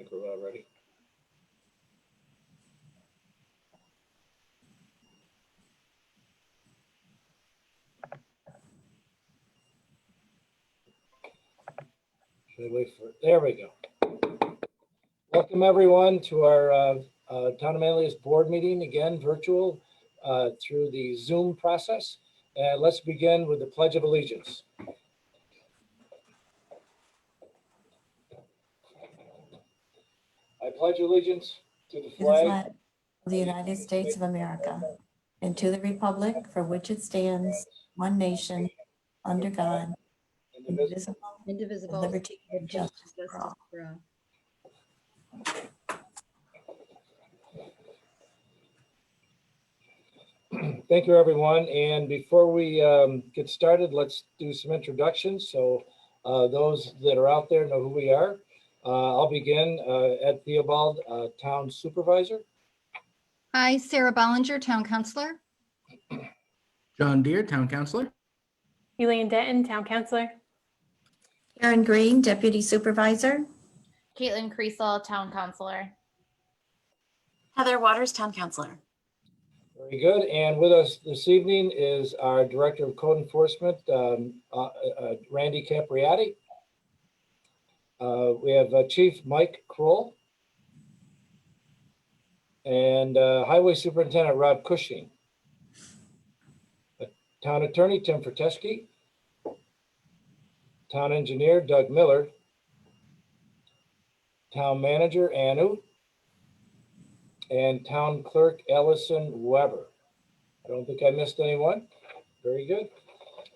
think we're all ready. Should I wait for it? There we go. Welcome everyone to our Town of Manlius board meeting, again virtual through the Zoom process. And let's begin with the Pledge of Allegiance. I pledge allegiance to the flag of the United States of America and to the republic for which it stands, one nation, under God, indivisible, with liberty and justice for all. Thank you, everyone. And before we get started, let's do some introductions. So those that are out there know who we are. I'll begin. Ed Theobald, Town Supervisor. Hi, Sarah Bollinger, Town Councilor. John Deere, Town Councilor. Elaine Denton, Town Councilor. Karen Green, Deputy Supervisor. Caitlin Creasel, Town Councilor. Heather Waters, Town Councilor. Very good. And with us this evening is our Director of Code Enforcement, Randy Capriati. We have Chief Mike Kroll and Highway Superintendent Rob Cushing. Town Attorney Tim Ferteski. Town Engineer Doug Miller. Town Manager Anu. And Town Clerk Allison Weber. I don't think I missed anyone. Very good.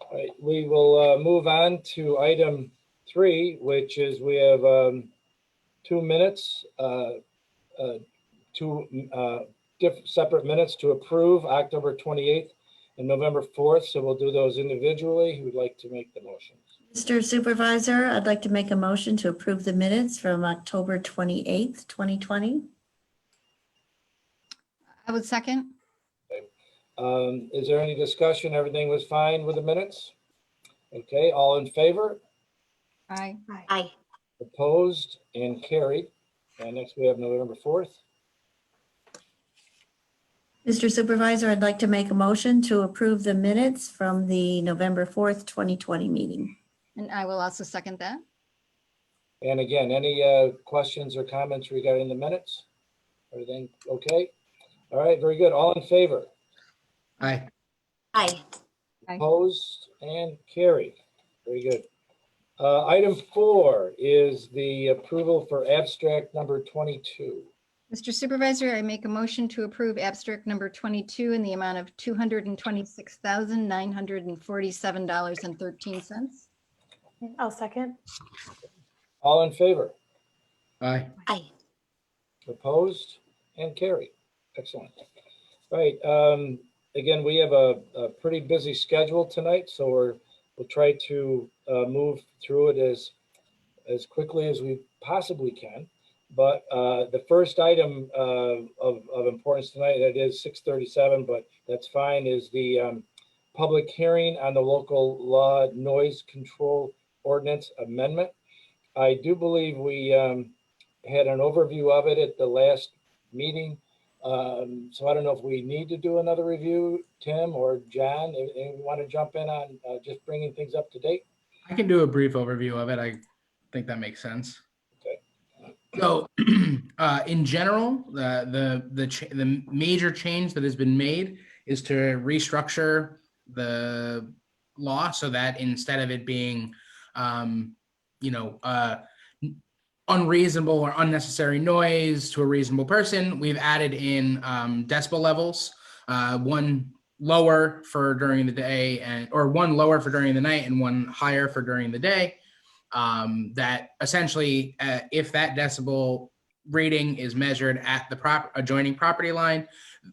All right, we will move on to item 3, which is we have 2 minutes, separate minutes to approve October 28th and November 4th. So we'll do those individually. Who would like to make the motions? Mr. Supervisor, I'd like to make a motion to approve the minutes from October 28th, 2020. I would second. Okay. Is there any discussion? Everything was fine with the minutes? Okay, all in favor? Aye. Aye. Opposed and carried. And next we have November 4th. Mr. Supervisor, I'd like to make a motion to approve the minutes from the November 4th, 2020 meeting. And I will also second that. And again, any questions or comments regarding the minutes? Everything okay? All right, very good. All in favor? Aye. Aye. Aye. Opposed and carried. Very good. Item 4 is the approval for abstract number 22. Mr. Supervisor, I make a motion to approve abstract number 22 in the amount of $226,947.13. I'll second. All in favor? Aye. Aye. Opposed and carried. Excellent. All right. Again, we have a pretty busy schedule tonight, so we'll try to move through it as quickly as we possibly can. But the first item of importance tonight, that is 6:37, but that's fine, is the public hearing on the local law noise control ordinance amendment. I do believe we had an overview of it at the last meeting. So I don't know if we need to do another review, Tim or John, if you want to jump in on just bringing things up to date. I can do a brief overview of it. I think that makes sense. Okay. So, in general, the major change that has been made is to restructure the law so that instead of it being, unreasonable or unnecessary noise to a reasonable person, we've added in decibel levels, one lower for during the day or one lower for during the night and one higher for during the day. That essentially, if that decibel reading is measured at the adjoining property line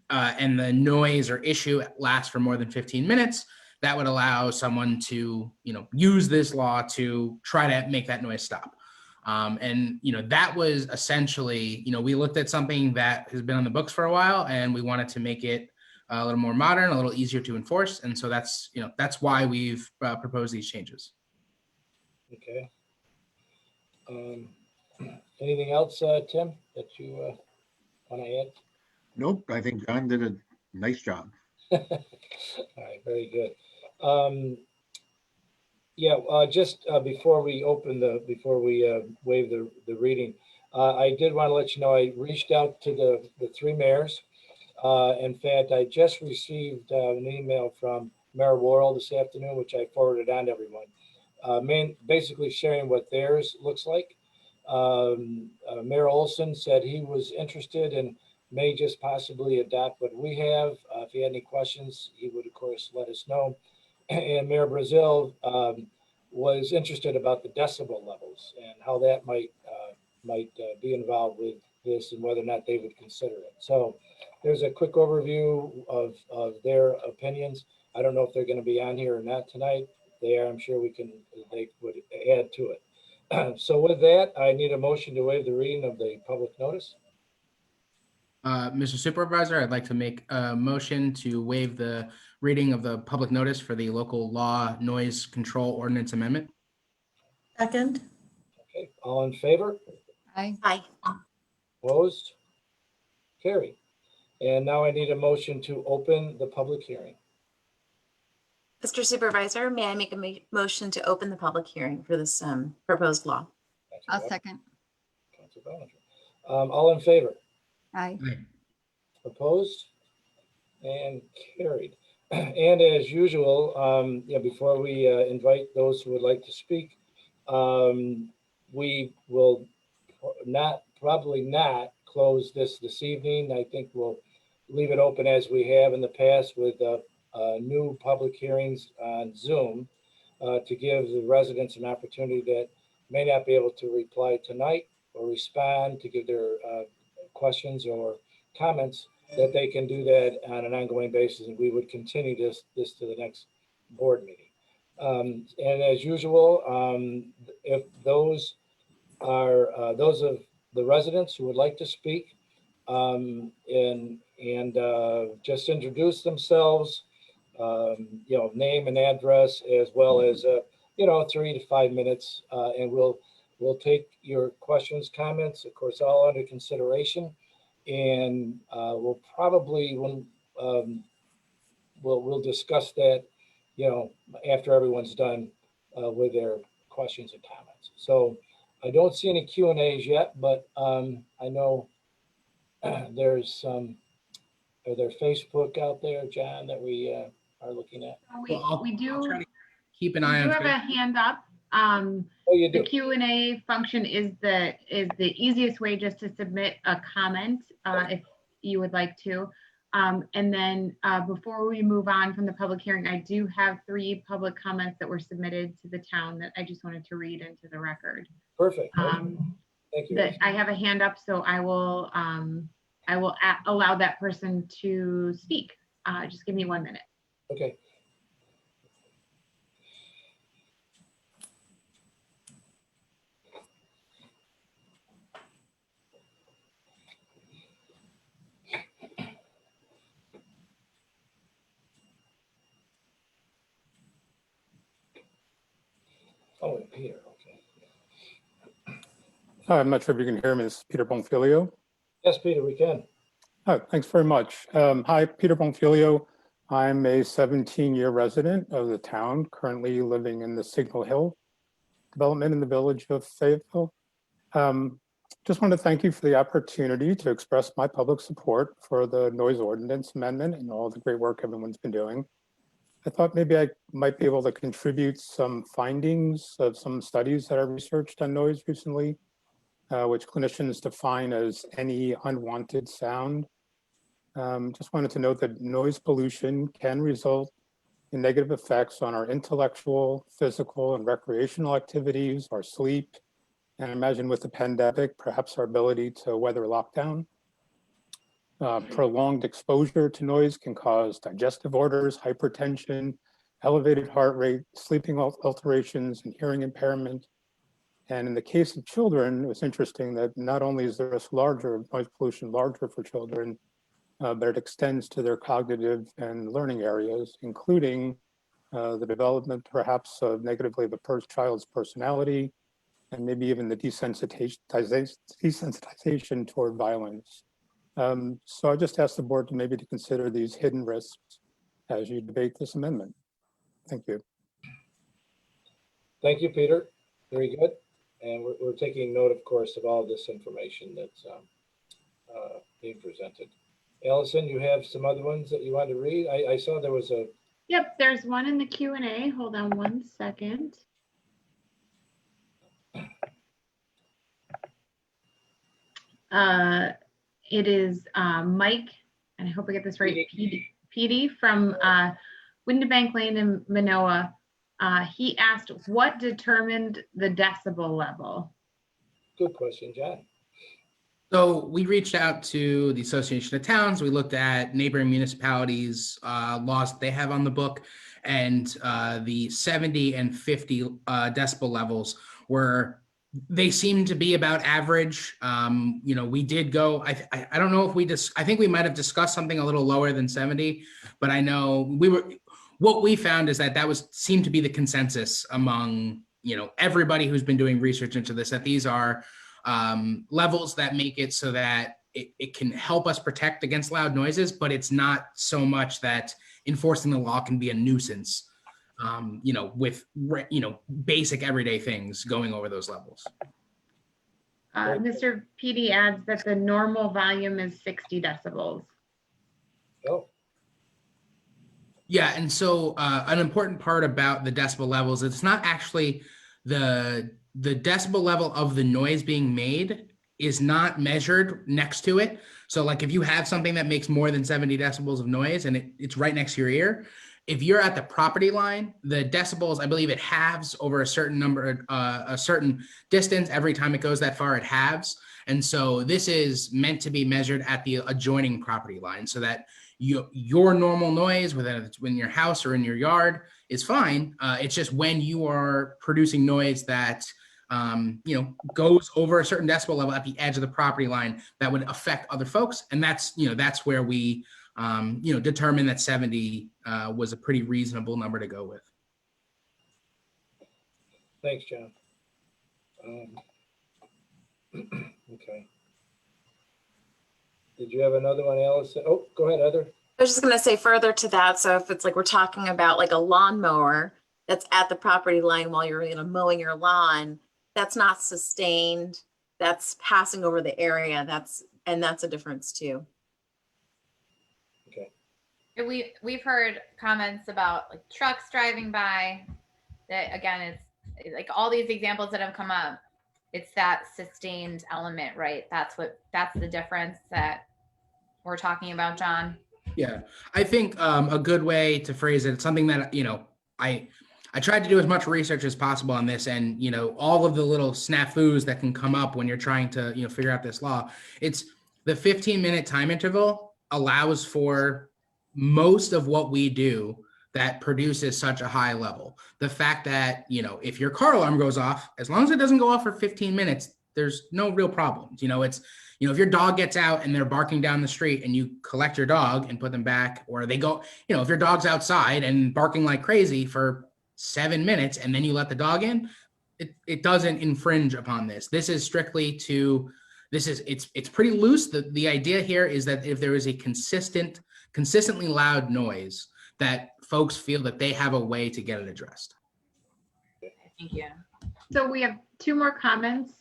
and the noise or issue lasts for more than 15 minutes, that would allow someone to, use this law to try to make that noise stop. That was essentially, we looked at something that has been on the books for a while and we wanted to make it a little more modern, a little easier to enforce. And so that's why we've proposed these changes. Okay. Anything else, Tim, that you want to add? Nope, I think John did a nice job. All right, very good. Yeah, just before we waive the reading, I did want to let you know, I reached out to the three mayors. In fact, I just received an email from Mayor Worrell this afternoon, which I forwarded on to everyone. Basically sharing what theirs looks like. Mayor Olson said he was interested and may just possibly adopt what we have. If he had any questions, he would, of course, let us know. And Mayor Brazil was interested about the decibel levels and how that might be involved with this and whether or not they would consider it. So there's a quick overview of their opinions. I don't know if they're going to be on here or not tonight. They are. I'm sure they would add to it. So with that, I need a motion to waive the reading of the public notice. Mr. Supervisor, I'd like to make a motion to waive the reading of the public notice for the local law noise control ordinance amendment. Second. Okay, all in favor? Aye. Aye. Opposed? Carried. And now I need a motion to open the public hearing. Mr. Supervisor, may I make a motion to open the public hearing for this proposed law? I'll second. Councilor Bellinger. All in favor? Aye. Opposed? And carried. And as usual, before we invite those who would like to speak, we will probably not close this evening. I think we'll leave it open as we have in the past with new public hearings on Zoom to give the residents an opportunity that may not be able to reply tonight or respond to give their questions or comments, that they can do that on an ongoing basis, and we would continue this to the next board meeting. And as usual, if those are those of the residents who would like to speak and just introduce themselves, name and address, as well as 3 to 5 minutes, and we'll take your questions, comments, of course, all under consideration. And we'll probably we'll discuss that after everyone's done with their questions and comments. So I don't see any Q&As yet, but I know there's some. Are there Facebook out there, John, that we are looking at? We do. I'll try to keep an We eye do on have a Facebook. hand up. Oh, you do? The Q&A function is the easiest way just to submit a comment if you would like to. And then before we move on from the public hearing, I do have 3 public comments that were submitted to the town that I just wanted to read into the record. Perfect. Thank you. That I have a hand up, so I will allow that person to speak. Just give me 1 minute. Okay. Oh, and Peter, okay. Hi, I'm not sure if you can hear me. This is Peter Bonfilio. Yes, Peter, we can. Oh, thanks very much. Hi, Peter Bonfilio. I'm a 17-year resident of the town, currently living in the Signal Hill development in the village of Fayetteville. Just want to thank you for the opportunity to express my public support for the noise ordinance amendment and all the great work everyone's been doing. I thought maybe I might be able to contribute some findings of some studies that I researched on noise recently, which clinicians define as any unwanted sound. Just wanted to note that noise pollution can result in negative effects on our intellectual, physical, and recreational activities, our sleep, and imagine with the pandemic, perhaps our ability to weather lockdown. Prolonged exposure to noise can cause digestive disorders, hypertension, elevated heart rate, sleeping alterations, and hearing impairment. And in the case of children, it was interesting that not only is the risk larger, noise pollution larger for children, but it extends to their cognitive and learning areas, including the development perhaps of negatively the child's personality, and maybe even the desensitization toward violence. So I just asked the board to maybe to consider these hidden risks as you debate this amendment. Thank you. Thank you, Peter. Very good. And we're taking note, of course, of all this information that's being presented. Allison, you have some other ones that you want to read? I saw there was a. Yep, there's one in the Q&A. Hold on one second. It is Mike, and I hope I get this right, PD from Windibank Lane in Manoa. He asked, what determined the decibel level? Good question, John. So we reached out to the Association of Towns. We looked at neighboring municipalities' laws that they have on the book, and the 70 and 50 decibel levels they seem to be about average. We did go, I don't know if I think we might have discussed something a little lower than 70, but I know what we found is that seemed to be the consensus among, everybody who's been doing research into this, that these are levels that make it so that it can help us protect against loud noises, but it's not so much that enforcing the law can be a nuisance, with, basic everyday things going over those levels. Mr. PD adds that the normal volume is 60 decibels. Oh. Yeah, and so an important part about the decibel levels, it's not actually the decibel level of the noise being made is not measured next to it. So like if you have something that makes more than 70 decibels of noise and it's right next to your ear, if you're at the property line, the decibels, I believe it halves over a certain number, a certain distance. Every time it goes that far, it halves. And so this is meant to be measured at the adjoining property line so that your normal noise, whether it's in your house or in your yard, is fine. It's just when you are producing noise that goes over a certain decibel level at the edge of the property line that would affect other folks. And that's where we determined that 70 was a pretty reasonable number to go with. Thanks, John. Okay. Did you have another one, Allison? Oh, go ahead, Heather. I was just going to say further to that. So if it's like we're talking about like a lawnmower that's at the property line while you're mowing your lawn, that's not sustained. That's passing over the area. That's a difference too. Okay. We've heard comments about like trucks driving by. That again, it's like all these examples that have come up. It's that sustained element, right? That's the difference that we're talking about, John. Yeah, I think a good way to phrase it, it's something that, I tried to do as much research as possible on this, and, all of the little snafus that can come up when you're trying to, figure out this law. It's the 15-minute time interval allows for most of what we do that produces such a high level. The fact that, if your car alarm goes off, as long as it doesn't go off for 15 minutes, there's no real problems. If your dog gets out and they're barking down the street and you collect your dog and put them back, or they go, if your dog's outside and barking like crazy for 7 minutes and then you let the dog in, it doesn't infringe upon this. This is strictly it's pretty loose. The idea here is that if there is a consistently loud noise, that folks feel that they have a way to get it addressed. Thank you. So we have two more comments.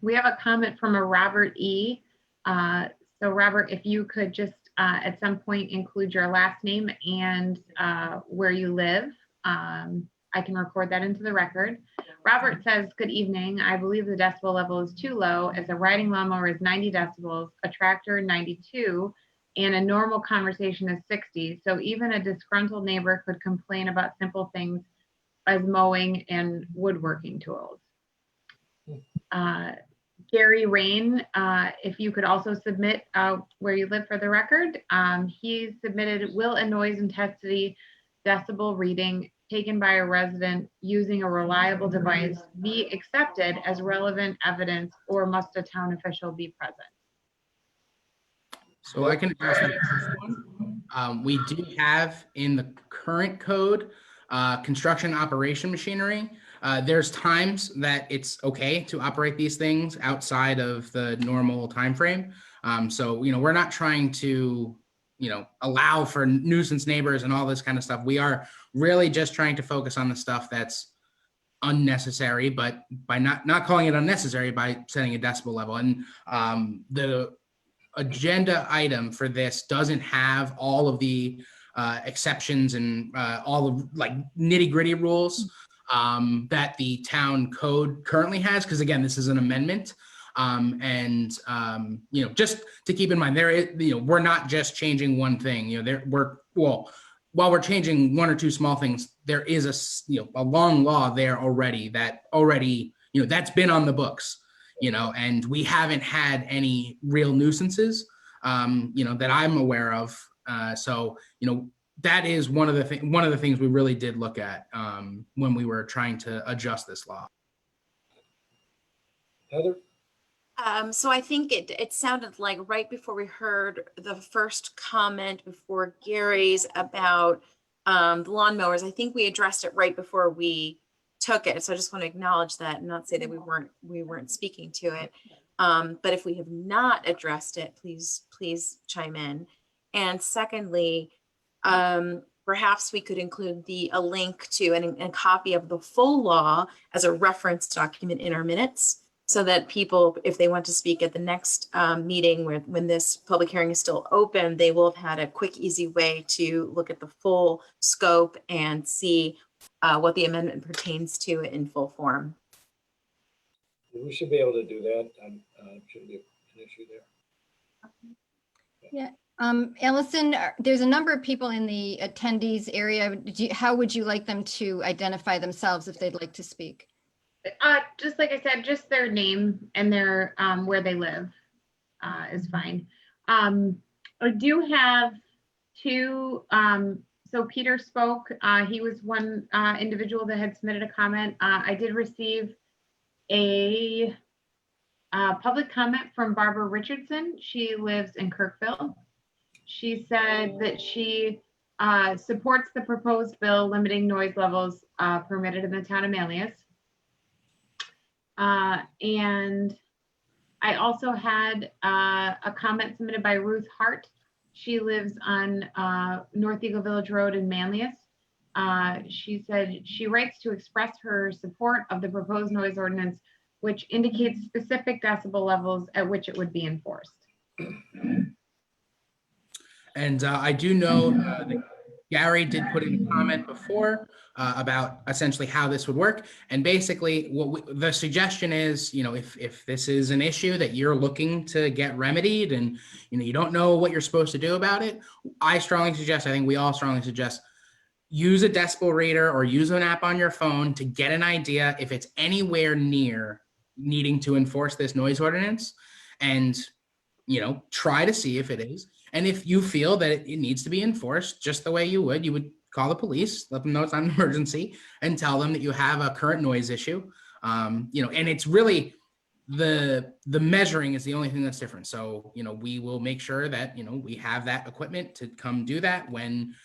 We have a comment from a Robert E. So Robert, if you could just at some point include your last name and where you live, I can record that into the record. Robert says, good evening. I believe the decibel level is too low as a riding lawnmower is 90 decibels, a tractor 92, and a normal conversation is 60. So even a disgruntled neighbor could complain about simple things as mowing and woodworking tools. Gary Rain, if you could also submit where you live for the record. He submitted, will a noise intensity decibel reading taken by a resident using a reliable device be accepted as relevant evidence, or must a town official be present? So I can address that first one. We do have in the current code construction operation machinery. There's times that it's okay to operate these things outside of the normal time frame. So, we're not trying to, allow for nuisance neighbors and all this kind of stuff. We are really just trying to focus on the stuff that's unnecessary, but by not calling it unnecessary, by setting a decibel level. And the agenda item for this doesn't have all of the exceptions and all of like nitty gritty rules that the town code currently has, because again, this is an amendment. Just to keep in mind, there is, we're not just changing one thing. While we're changing one or two small things, there is a long law there already that's been on the books, and we haven't had any real nuisances, that I'm aware of. So that is one of the things we really did look at when we were trying to adjust this law. Heather? So I think it sounded like right before we heard the first comment before Gary's about the lawnmowers, I think we addressed it right before we took it. So I just want to acknowledge that and not say that we weren't speaking to it. But if we have not addressed it, please chime in. And secondly, perhaps we could include a link to and a copy of the full law as a reference document in our minutes, so that people, if they want to speak at the next meeting when this public hearing is still open, they will have had a quick, easy way to look at the full scope and see what the amendment pertains to in full form. We should be able to do that. Shouldn't be an issue there. Yeah. Allison, there's a number of people in the attendees area. How would you like them to identify themselves if they'd like to speak? Just like I said, just their name and their where they live is fine. I do have two. So Peter spoke. He was one individual that had submitted a comment. I did receive a public comment from Barbara Richardson. She lives in Kirkville. She said that she supports the proposed bill limiting noise levels permitted in the town of Manlius. And I also had a comment submitted by Ruth Hart. She lives on North Eagle Village Road in Manlius. She said she writes to express her support of the proposed noise ordinance, which indicates specific decibel levels at which it would be enforced. And I do know that Gary did put in a comment before about essentially how this would work. And basically the suggestion is, if this is an issue that you're looking to get remedied and, you don't know what you're supposed to do about it, I think we all strongly suggest, use a decibel reader or use an app on your phone to get an idea if it's anywhere near needing to enforce this noise ordinance, and, try to see if it is. And if you feel that it needs to be enforced just the way you would call the police, let them know it's not an emergency, and tell them that you have a current noise issue. And it's really the measuring is the only thing that's different. So, we will make sure that, we have that equipment to come do that when,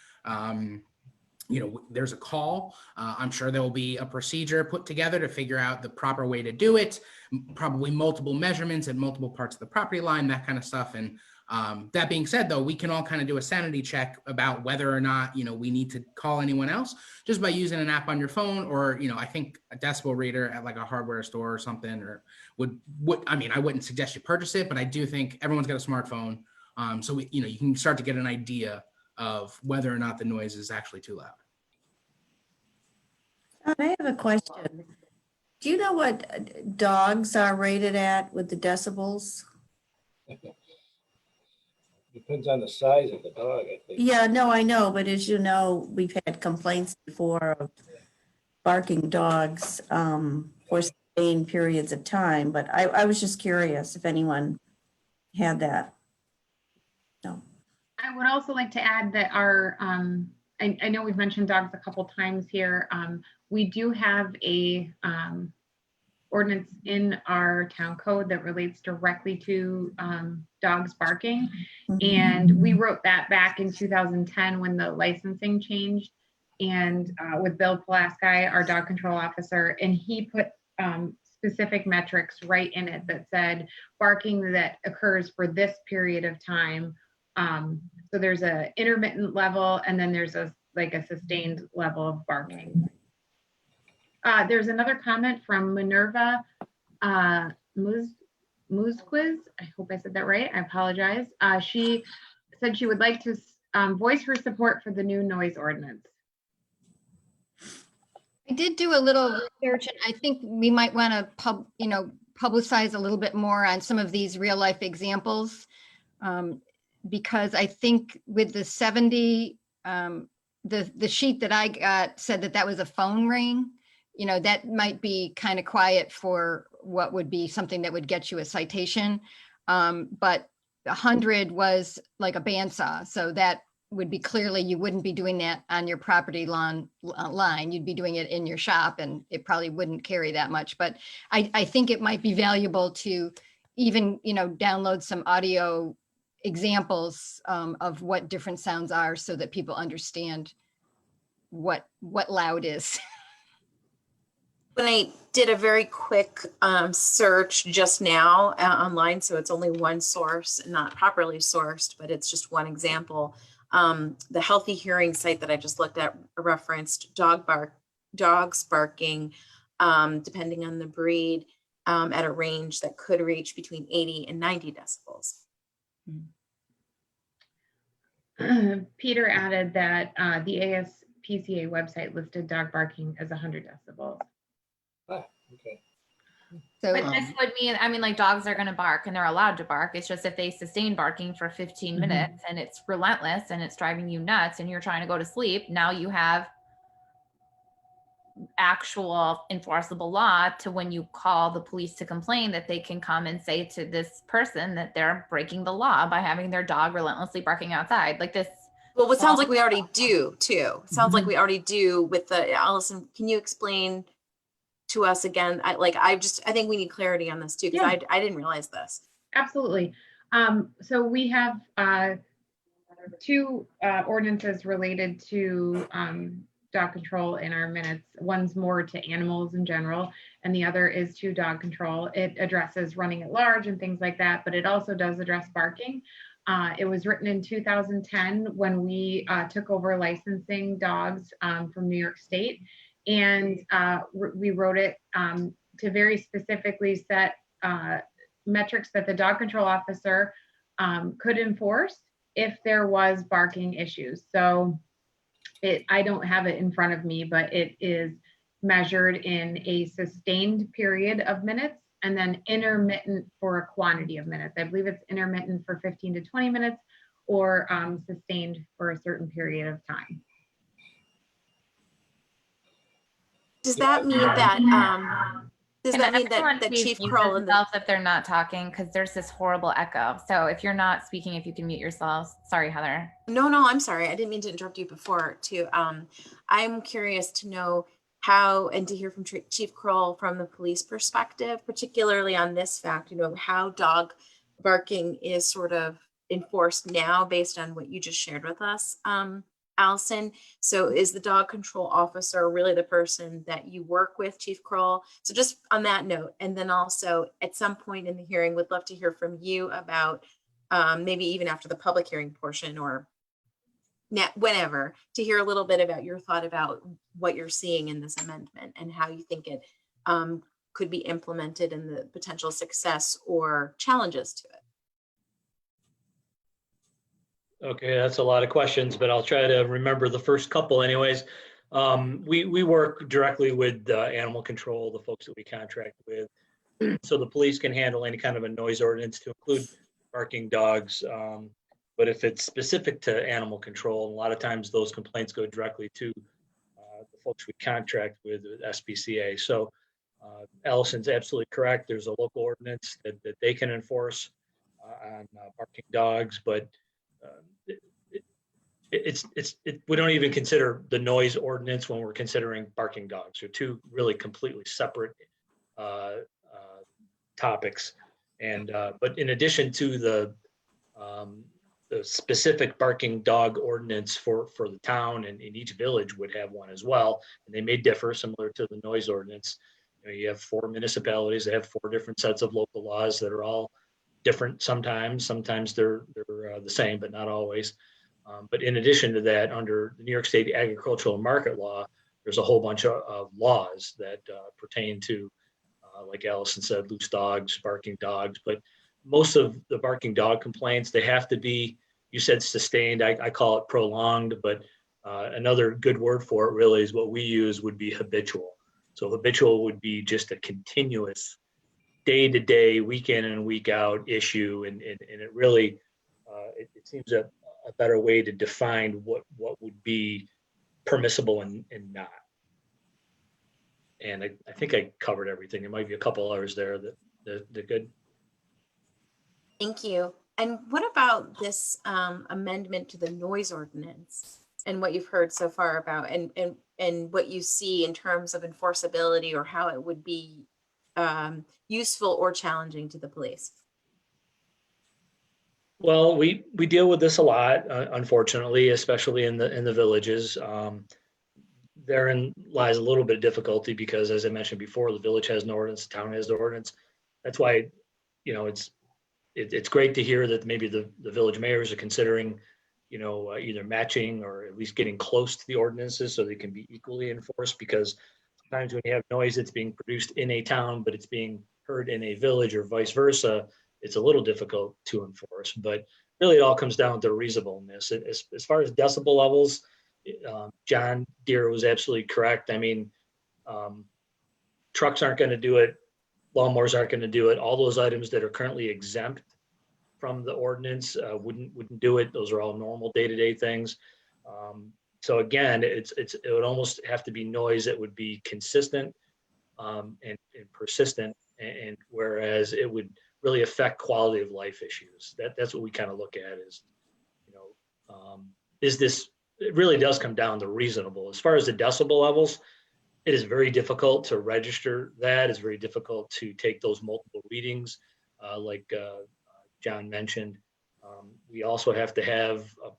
there's a call. I'm sure there will be a procedure put together to figure out the proper way to do it, probably multiple measurements at multiple parts of the property line, that kind of stuff. And that being said, though, we can all kind of do a sanity check about whether or not, we need to call anyone else just by using an app on your phone, or, I think a decibel reader at like a hardware store or something, or I wouldn't suggest you purchase it, but I do think everyone's got a smartphone. So, you can start to get an idea of whether or not the noise is actually too loud. I have a question. Do you know what dogs are rated at with the decibels? Depends on the size of the dog, I think. Yeah, no, I know, but as you know, we've had complaints before of barking dogs for sustained periods of time, but I was just curious if anyone had that. No. I would also like to add that our, I know we've mentioned dogs a couple times here. We do have a ordinance in our town code that relates directly to dogs barking. And we wrote that back in 2010 when the licensing changed. and with Bill Pulaski, our dog control officer, and he put specific metrics right in it that said barking that occurs for this period of time. So there's a intermittent level, and then there's a sustained level of barking. There's another comment from Minerva Muzquiz. I hope I said that right. I apologize. She said she would like to voice her support for the new noise ordinance. I did do a little research, and I think we might want to publicize a little bit more on some of these real life examples, because I think with the 70, the sheet that I got said that was a phone ring. That might be kind of quiet for what would be something that would get you a citation, but 100 was like a bandsaw, so that would be clearly you wouldn't be doing that on your property line. You'd be doing it in your shop, and it probably wouldn't carry that much. But I think it might be valuable to even download some audio examples of what different sounds are, so that people understand what loud is. When I did a very quick search just now online, so it's only one source, not properly sourced, but it's just one example. The Healthy Hearing site that I just looked at referenced dogs barking, depending on the breed, at a range that could reach between 80 and 90 decibels. Peter added that the ASPCA website listed dog barking as 100 decibels. Okay. So But this would mean, like dogs are going to bark and they're allowed to bark. It's just if they sustain barking for 15 minutes and it's relentless and it's driving you nuts and you're trying to go to sleep, now you have actual enforceable law to when you call the police to complain, that they can come and say to this person that they're breaking the law by having their dog relentlessly barking outside like this. Well, what sounds like we already do too. Sounds like we already do with the, Allison, can you explain to us again? I think we need clarity on this too, because I didn't realize this. Absolutely. So we have two ordinances related to dog control in our minutes. One's more to animals in general, and the other is to dog control. It addresses running at large and things like that, but it also does address barking. It was written in 2010 when we took over licensing dogs from New York State. And we wrote it to very specifically set metrics that the dog control officer could enforce if there was barking issues. So I don't have it in front of me, but it is measured in a sustained period of minutes and then intermittent for a quantity of minutes. I believe it's intermittent for 15 to 20 minutes or sustained for a certain period of time. Does that mean that that Chief Kroll and if they're not talking, because there's this horrible echo. So if you're not speaking, if you can mute yourselves. Sorry, Heather. No, I'm sorry. I didn't mean to interrupt you before too. I'm curious to know how, and to hear from Chief Kroll from the police perspective, particularly on this fact, how dog barking is sort of enforced now based on what you just shared with us, Allison. So is the dog control officer really the person that you work with, Chief Kroll? So just on that note, and then also at some point in the hearing, would love to hear from you about maybe even after the public hearing portion or whenever, to hear a little bit about your thought about what you're seeing in this amendment and how you think it could be implemented and the potential success or challenges to it. Okay, that's a lot of questions, but I'll try to remember the first couple anyways. We work directly with animal control, the folks that we contract with. So the police can handle any kind of a noise ordinance to include barking dogs. But if it's specific to animal control, a lot of times those complaints go directly to the folks we contract with SPCA. So Allison's absolutely correct. There's a local ordinance that they can enforce on barking dogs, but we don't even consider the noise ordinance when we're considering barking dogs. They're two really completely separate topics. And but in addition to the the specific barking dog ordinance for the town, and each village would have one as well. And they may differ, similar to the noise ordinance. You have 4 municipalities that have 4 different sets of local laws that are all different sometimes. Sometimes they're the same, but not always. But in addition to that, under the New York State agricultural market law, there's a whole bunch of laws that pertain to, like Allison said, loose dogs, barking dogs. But most of the barking dog complaints, they have to be, you said sustained, I call it prolonged, but another good word for it really is what we use would be habitual. So habitual would be just a continuous day-to-day, week in and week out issue. And it really, it seems a better way to define what would be permissible and not. And I think I covered everything. There might be a couple others there that good. Thank you. And what about this amendment to the noise ordinance and what you've heard so far about and what you see in terms of enforceability or how it would be useful or challenging to the police? Well, we deal with this a lot, unfortunately, especially in the villages. Therein lies a little bit of difficulty because, as I mentioned before, the village has no ordinance, the town has the ordinance. That's why, it's great to hear that maybe the village mayors are considering, either matching or at least getting close to the ordinances so they can be equally enforced. Because sometimes when you have noise that's being produced in a town, but it's being heard in a village or vice versa, it's a little difficult to enforce. But really, it all comes down to reasonableness. As far as decibel levels, John Deere was absolutely correct. I mean, trucks aren't going to do it. Lawnmowers aren't going to do it. All those items that are currently exempt from the ordinance wouldn't do it. Those are all normal day-to-day things. So again, it would almost have to be noise that would be consistent and persistent, and whereas it would really affect quality of life issues. That's what we kind of look at is this. It really does come down to reasonable. As far as the decibel levels, it is very difficult to register that. It's very difficult to take those multiple readings, like John mentioned. We also have to have a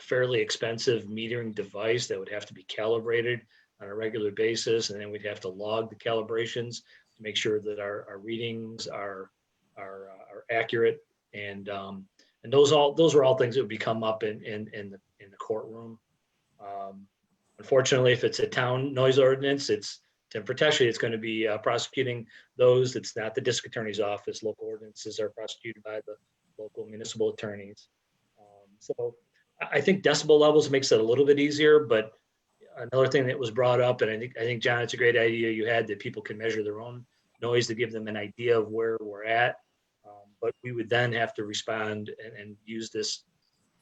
fairly expensive metering device that would have to be calibrated on a regular basis, and then we'd have to log the calibrations to make sure that our readings are accurate. And those are all things that would come up in the courtroom. Unfortunately, if it's a town noise ordinance, it's going to be prosecuting those. It's not the district attorney's office. Local ordinances are prosecuted by the local municipal attorneys. So I think decibel levels makes it a little bit easier. But another thing that was brought up, and I think John, it's a great idea you had, that people can measure their own noise to give them an idea of where we're at. But we would then have to respond and use this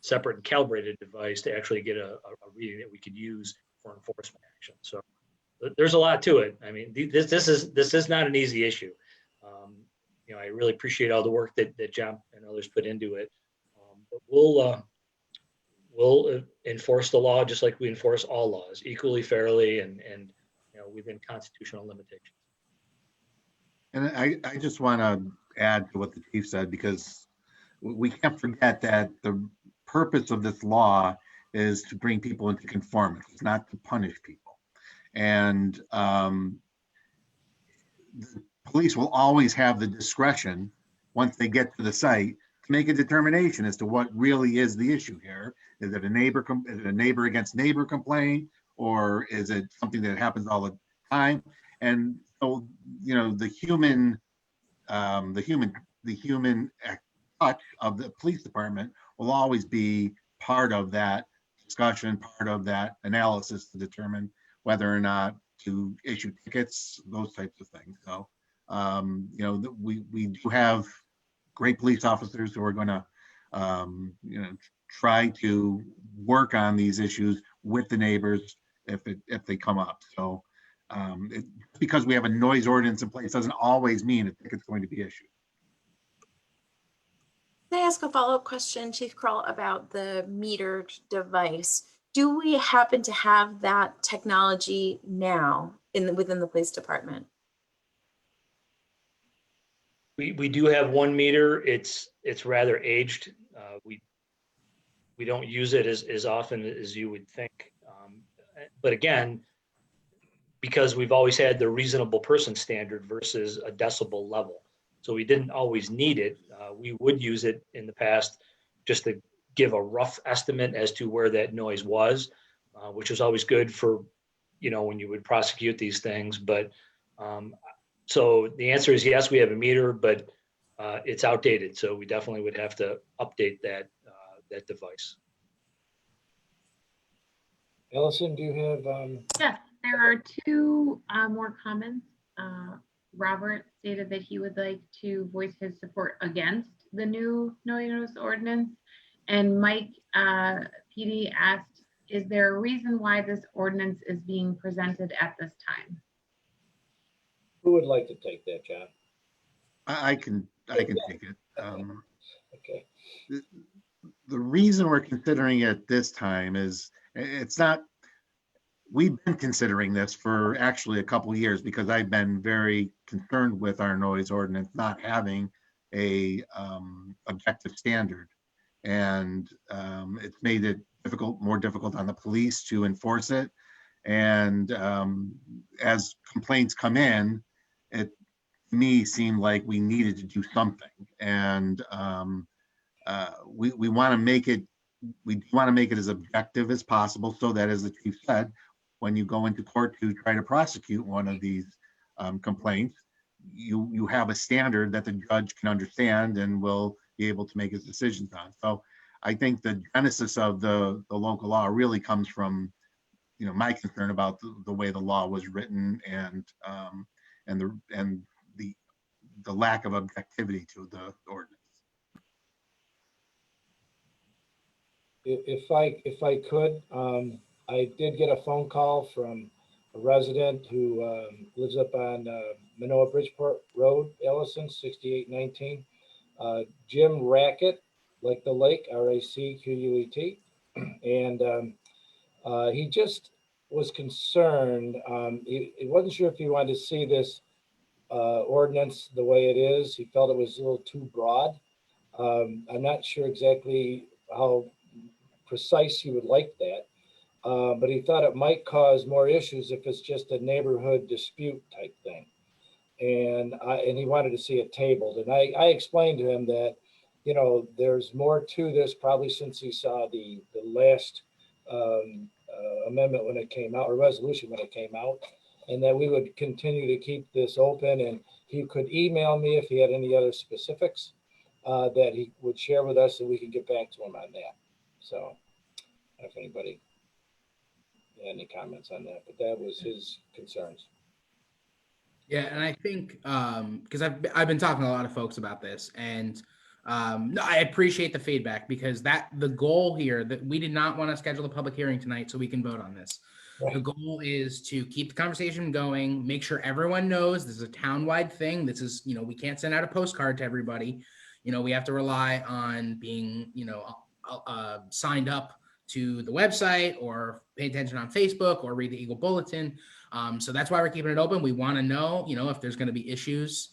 separate and calibrated device to actually get a reading that we could use for enforcement action. So there's a lot to it. I mean, this is not an easy issue. I really appreciate all the work that John and others put into it. But we'll enforce the law just like we enforce all laws, equally, fairly, and within constitutional limitations. And I just want to add to what the chief said, because we can't forget that the purpose of this law is to bring people into conformity. It's not to punish people. And the police will always have the discretion, once they get to the site, to make a determination as to what really is the issue here. Is it a neighbor against neighbor complaint, or is it something that happens all the time? And so, the human touch of the police department will always be part of that discussion, part of that analysis to determine whether or not to issue tickets, those types of things. So, we do have great police officers who are going to, try to work on these issues with the neighbors if they come up. So, because we have a noise ordinance in place doesn't always mean a ticket's going to be issued. Can I ask a follow-up question, Chief Kroll, about the metered device? Do we happen to have that technology now within the police department? We do have one meter. It's rather aged. we don't use it as often as you would think. But again, because we've always had the reasonable person standard versus a decibel level. So we didn't always need it. We would use it in the past just to give a rough estimate as to where that noise was, which was always good for, when you would prosecute these things. But so the answer is yes, we have a meter, but it's outdated. So we definitely would have to update that device. Allison, do you have, Yes, there are two more comments. Robert stated that he would like to voice his support against the new noise ordinance. And Mike PD asked, is there a reason why this ordinance is being presented at this time? who would like to take that, John? I can take it. Okay. The reason we're considering it this time is it's not, we've been considering this for actually a couple of years because I've been very concerned with our noise ordinance not having a objective standard. And it's made it more difficult on the police to enforce it. And as complaints come in, it to me seemed like we needed to do something. And we want to make it, as objective as possible so that, as the chief said, when you go into court to try to prosecute one of these complaints, you have a standard that the judge can understand and will be able to make his decisions on. So I think the genesis of the local law really comes from, my concern about the way the law was written and the lack of objectivity to the ordinance. If I could, I did get a phone call from a resident who lives up on Manoa Bridgeport Road, Ellison, 6819. Jim Rackett, like the lake, RACQUET. And he just was concerned. He wasn't sure if he wanted to see this ordinance the way it is. He felt it was a little too broad. I'm not sure exactly how precise he would like that. But he thought it might cause more issues if it's just a neighborhood dispute type thing. And he wanted to see it tabled. And I explained to him that, there's more to this probably since he saw the last amendment when it came out, or resolution when it came out, and that we would continue to keep this open. And he could email me if he had any other specifics that he would share with us, and we can get back to him on that. So if anybody had any comments on that, but that was his concerns. Yeah, and I think because I've been talking to a lot of folks about this, and no, I appreciate the feedback because the goal here that we did not want to schedule a public hearing tonight so we can vote on this. Right. The goal is to keep the conversation going, make sure everyone knows this is a townwide thing. This is, we can't send out a postcard to everybody. We have to rely on being, signed up to the website or pay attention on Facebook or read the Eagle Bulletin. So that's why we're keeping it open. We want to know, if there's going to be issues,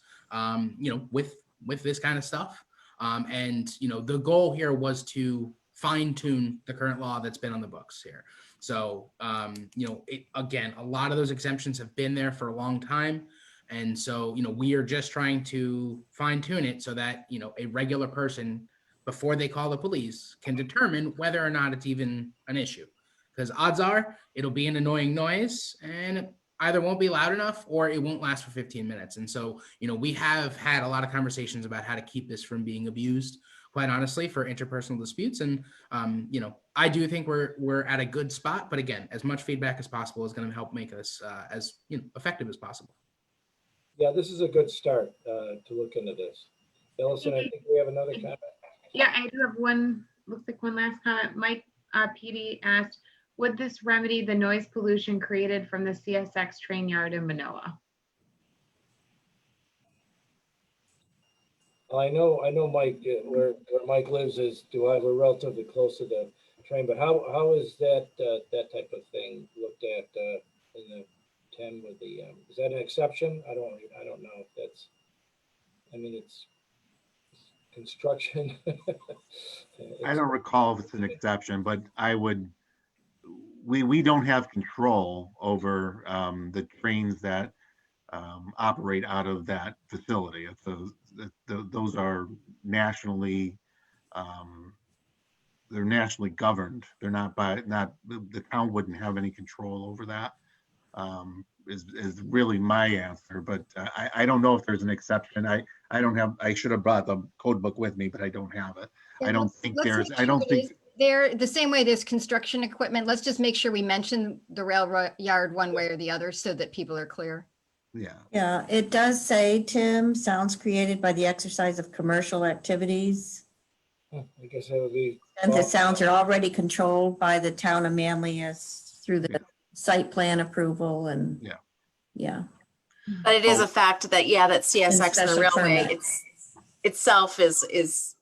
with this kind of stuff. And the goal here was to fine tune the current law that's been on the books here. So, again, a lot of those exemptions have been there for a long time. And so, we are just trying to fine tune it so that, a regular person, before they call the police, can determine whether or not it's even an issue. Because odds are it'll be an annoying noise and it either won't be loud enough or it won't last for 15 minutes. And so, we have had a lot of conversations about how to keep this from being abused, quite honestly, for interpersonal disputes. And, I do think we're at a good spot. But again, as much feedback as possible is going to help make us as effective as possible. Yeah, this is a good start to look into this. Ellison, I think we have another comment. Yeah, I do have one, looks like one last comment. Mike PD asked, would this remedy the noise pollution created from the CSX train yard in Manoa? I know Mike, where Mike lives we're relatively close to the train, but how is that type of thing looked at in the 10 with the, is that an exception? I don't know if that's, it's construction. I don't recall if it's an exception, but we don't have control over the trains that operate out of that facility. If those are nationally, they're nationally governed. They're not the town wouldn't have any control over that. Is really my answer, but I don't know if there's an exception. I should have brought the code book with me, but I don't have it. I don't think Let's there's, make I sure don't it think, is there, the same way there's construction equipment, let's just make sure we mention the railroad yard one way or the other so that people are clear. yeah. Yeah, it does say, Tim, sounds created by the exercise of commercial activities. I guess that would be. And the sounds are already controlled by the town of Manlius through the site plan approval and. Yeah. Yeah. But it is a fact that, yeah, that CSX and the special railway, permit. itself is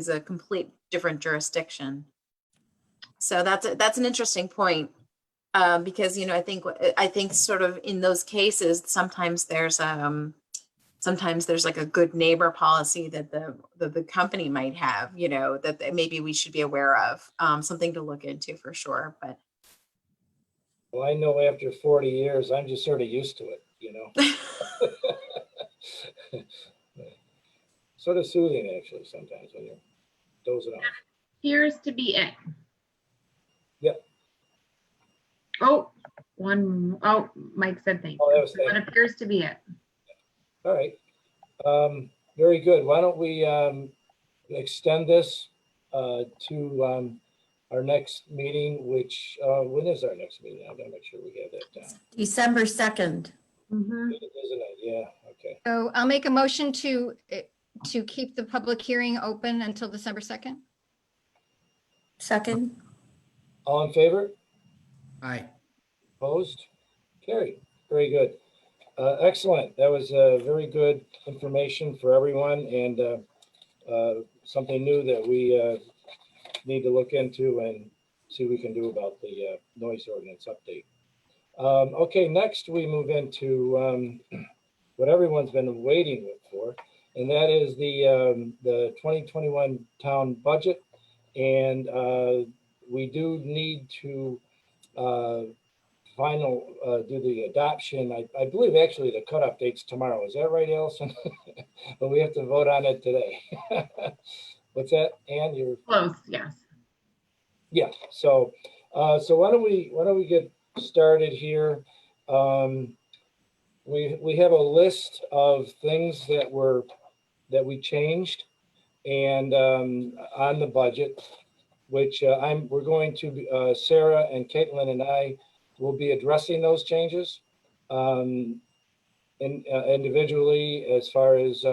a complete different jurisdiction. So that's an interesting point. Because, you know, I think sort of in those cases, sometimes there's like a good neighbor policy that the company might have, you know, that maybe we should be aware of, something to look into for sure, but. Well, I know after 40 years, I'm just sort of used to it, you know. Sort of soothing, actually, sometimes when you're dozing off. Appears to be it. Yep. Oh, Mike said thank Oh, that you. was So thank it appears to be it. All right. Very good. Why don't we extend this to our next meeting, which, when is our next meeting? I'm gonna make sure we have that down. December 2nd. Mhm. Isn't it? Yeah, okay. So I'll make a motion to keep the public hearing open until December 2nd. Second. All in favor? Aye. Opposed? Carried. Very good. Excellent. That was very good information for everyone and something new that we need to look into and see what we can do about the noise ordinance update. Okay, next we move into what everyone's been waiting for, and that is the 2021 town budget. And we do need to do the adoption. I believe actually the cutoff date's tomorrow. Is that right, Allison? But we have to vote on it today. What's that, Ann? You're Close, yes. yeah. So why don't we get started here? We have a list of things that we changed and on the budget, which we're going to Sarah and Caitlin and I will be addressing those changes individually as far as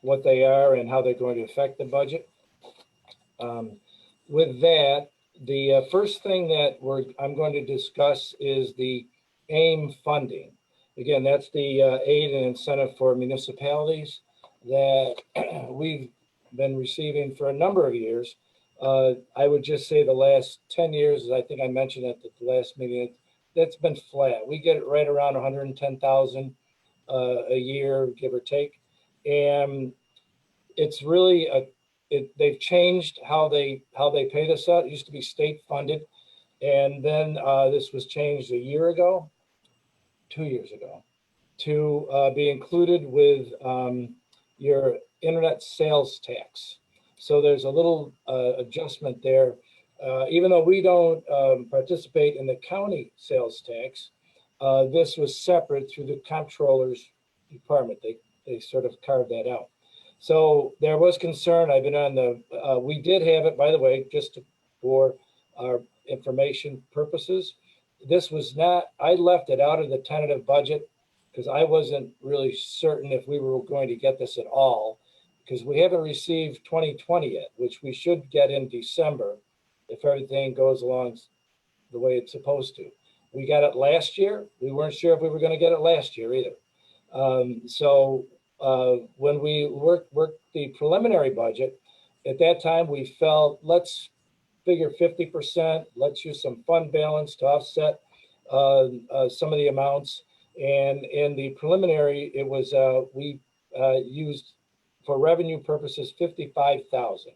what they are and how they're going to affect the budget. With that, the first thing that I'm going to discuss is the AIM funding. Again, that's the aid and incentive for municipalities that we've been receiving for a number of years. I would just say the last 10 years, as I think I mentioned at the last meeting, that's been flat. We get it right around 110,000 a year, give or take. And it's really they've changed how they pay this out. It used to be state funded. And then this was changed 2 years ago, to be included with your internet sales tax. So there's a little adjustment there. Even though we don't participate in the county sales tax, this was separate through the comptroller's department. They sort of carved that out. So there was concern. I've been on we did have it, by the way, just for our information purposes. This was not, I left it out of the tentative budget because I wasn't really certain if we were going to get this at all, because we haven't received 2020 yet, which we should get in December if everything goes along the way it's supposed to. We got it last year. We weren't sure if we were going to get it last year either. When we worked the preliminary budget, at that time we felt let's figure 50%. Let's use some fund balance to offset some of the amounts. And in the preliminary, it was we used for revenue purposes 55,000.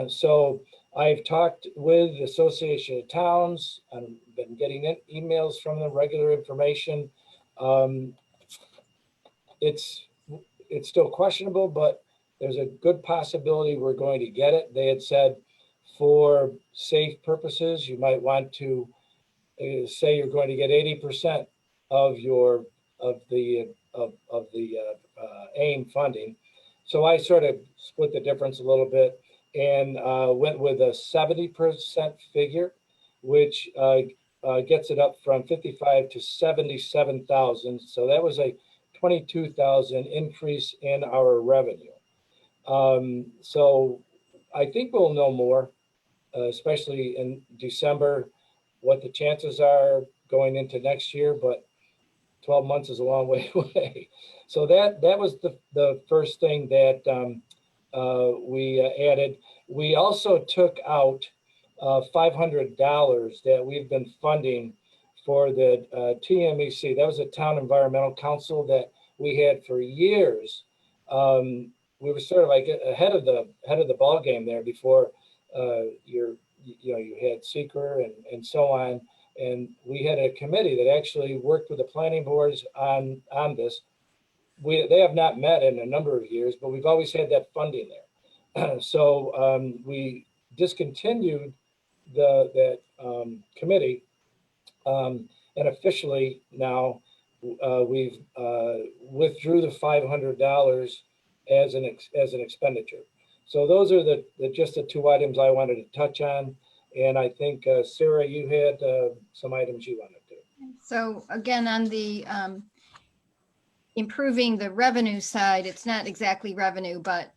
So I've talked with the Association of Towns. I've been getting emails from them, regular information. It's still questionable, but there's a good possibility we're going to get it. They had said for safe purposes, you might want to say you're going to get 80% of the AIM funding. So I sort of split the difference a little bit and went with a 70% figure, which gets it up from 55 to 77,000. So that was a 22,000 increase in our revenue. So I think we'll know more, especially in December, what the chances are going into next year, but 12 months is a long way away. So that was the first thing that we added. We also took out $500 that we've been funding for the TMEC. That was a Town Environmental Council that we had for years. We were sort of like ahead of the ball game there before you had seeker and so on. And we had a committee that actually worked with the planning boards on this. They have not met in a number of years, but we've always had that funding there. So we discontinued that committee, and officially now we've withdrew the $500 as an expenditure. So those are just the two items I wanted to touch on. And I think, Sarah, you had some items you wanted to. So again, on the improving the revenue side, it's not exactly revenue, but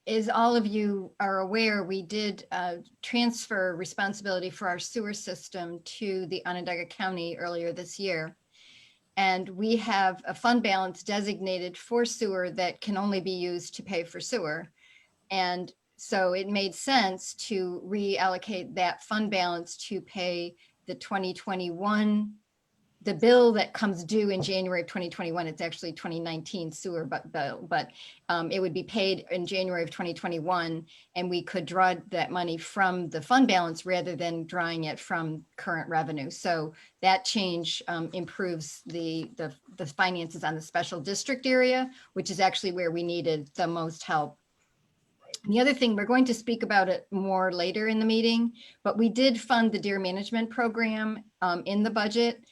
as all of you are aware, we did transfer responsibility for our sewer system to the Onondaga County earlier this year. And we have a fund balance designated for sewer that can only be used to pay for sewer. And so it made sense to reallocate that fund balance to pay the 2021, the bill that comes due in January of 2021. It's actually 2019 sewer bill, but it would be paid in January of 2021, and we could draw that money from the fund balance rather than drawing it from current revenue. So that change improves the finances on the special district area, which is actually where we needed the most help. The other thing, we're going to speak about it more later in the meeting, but we did fund the deer management program in the budget.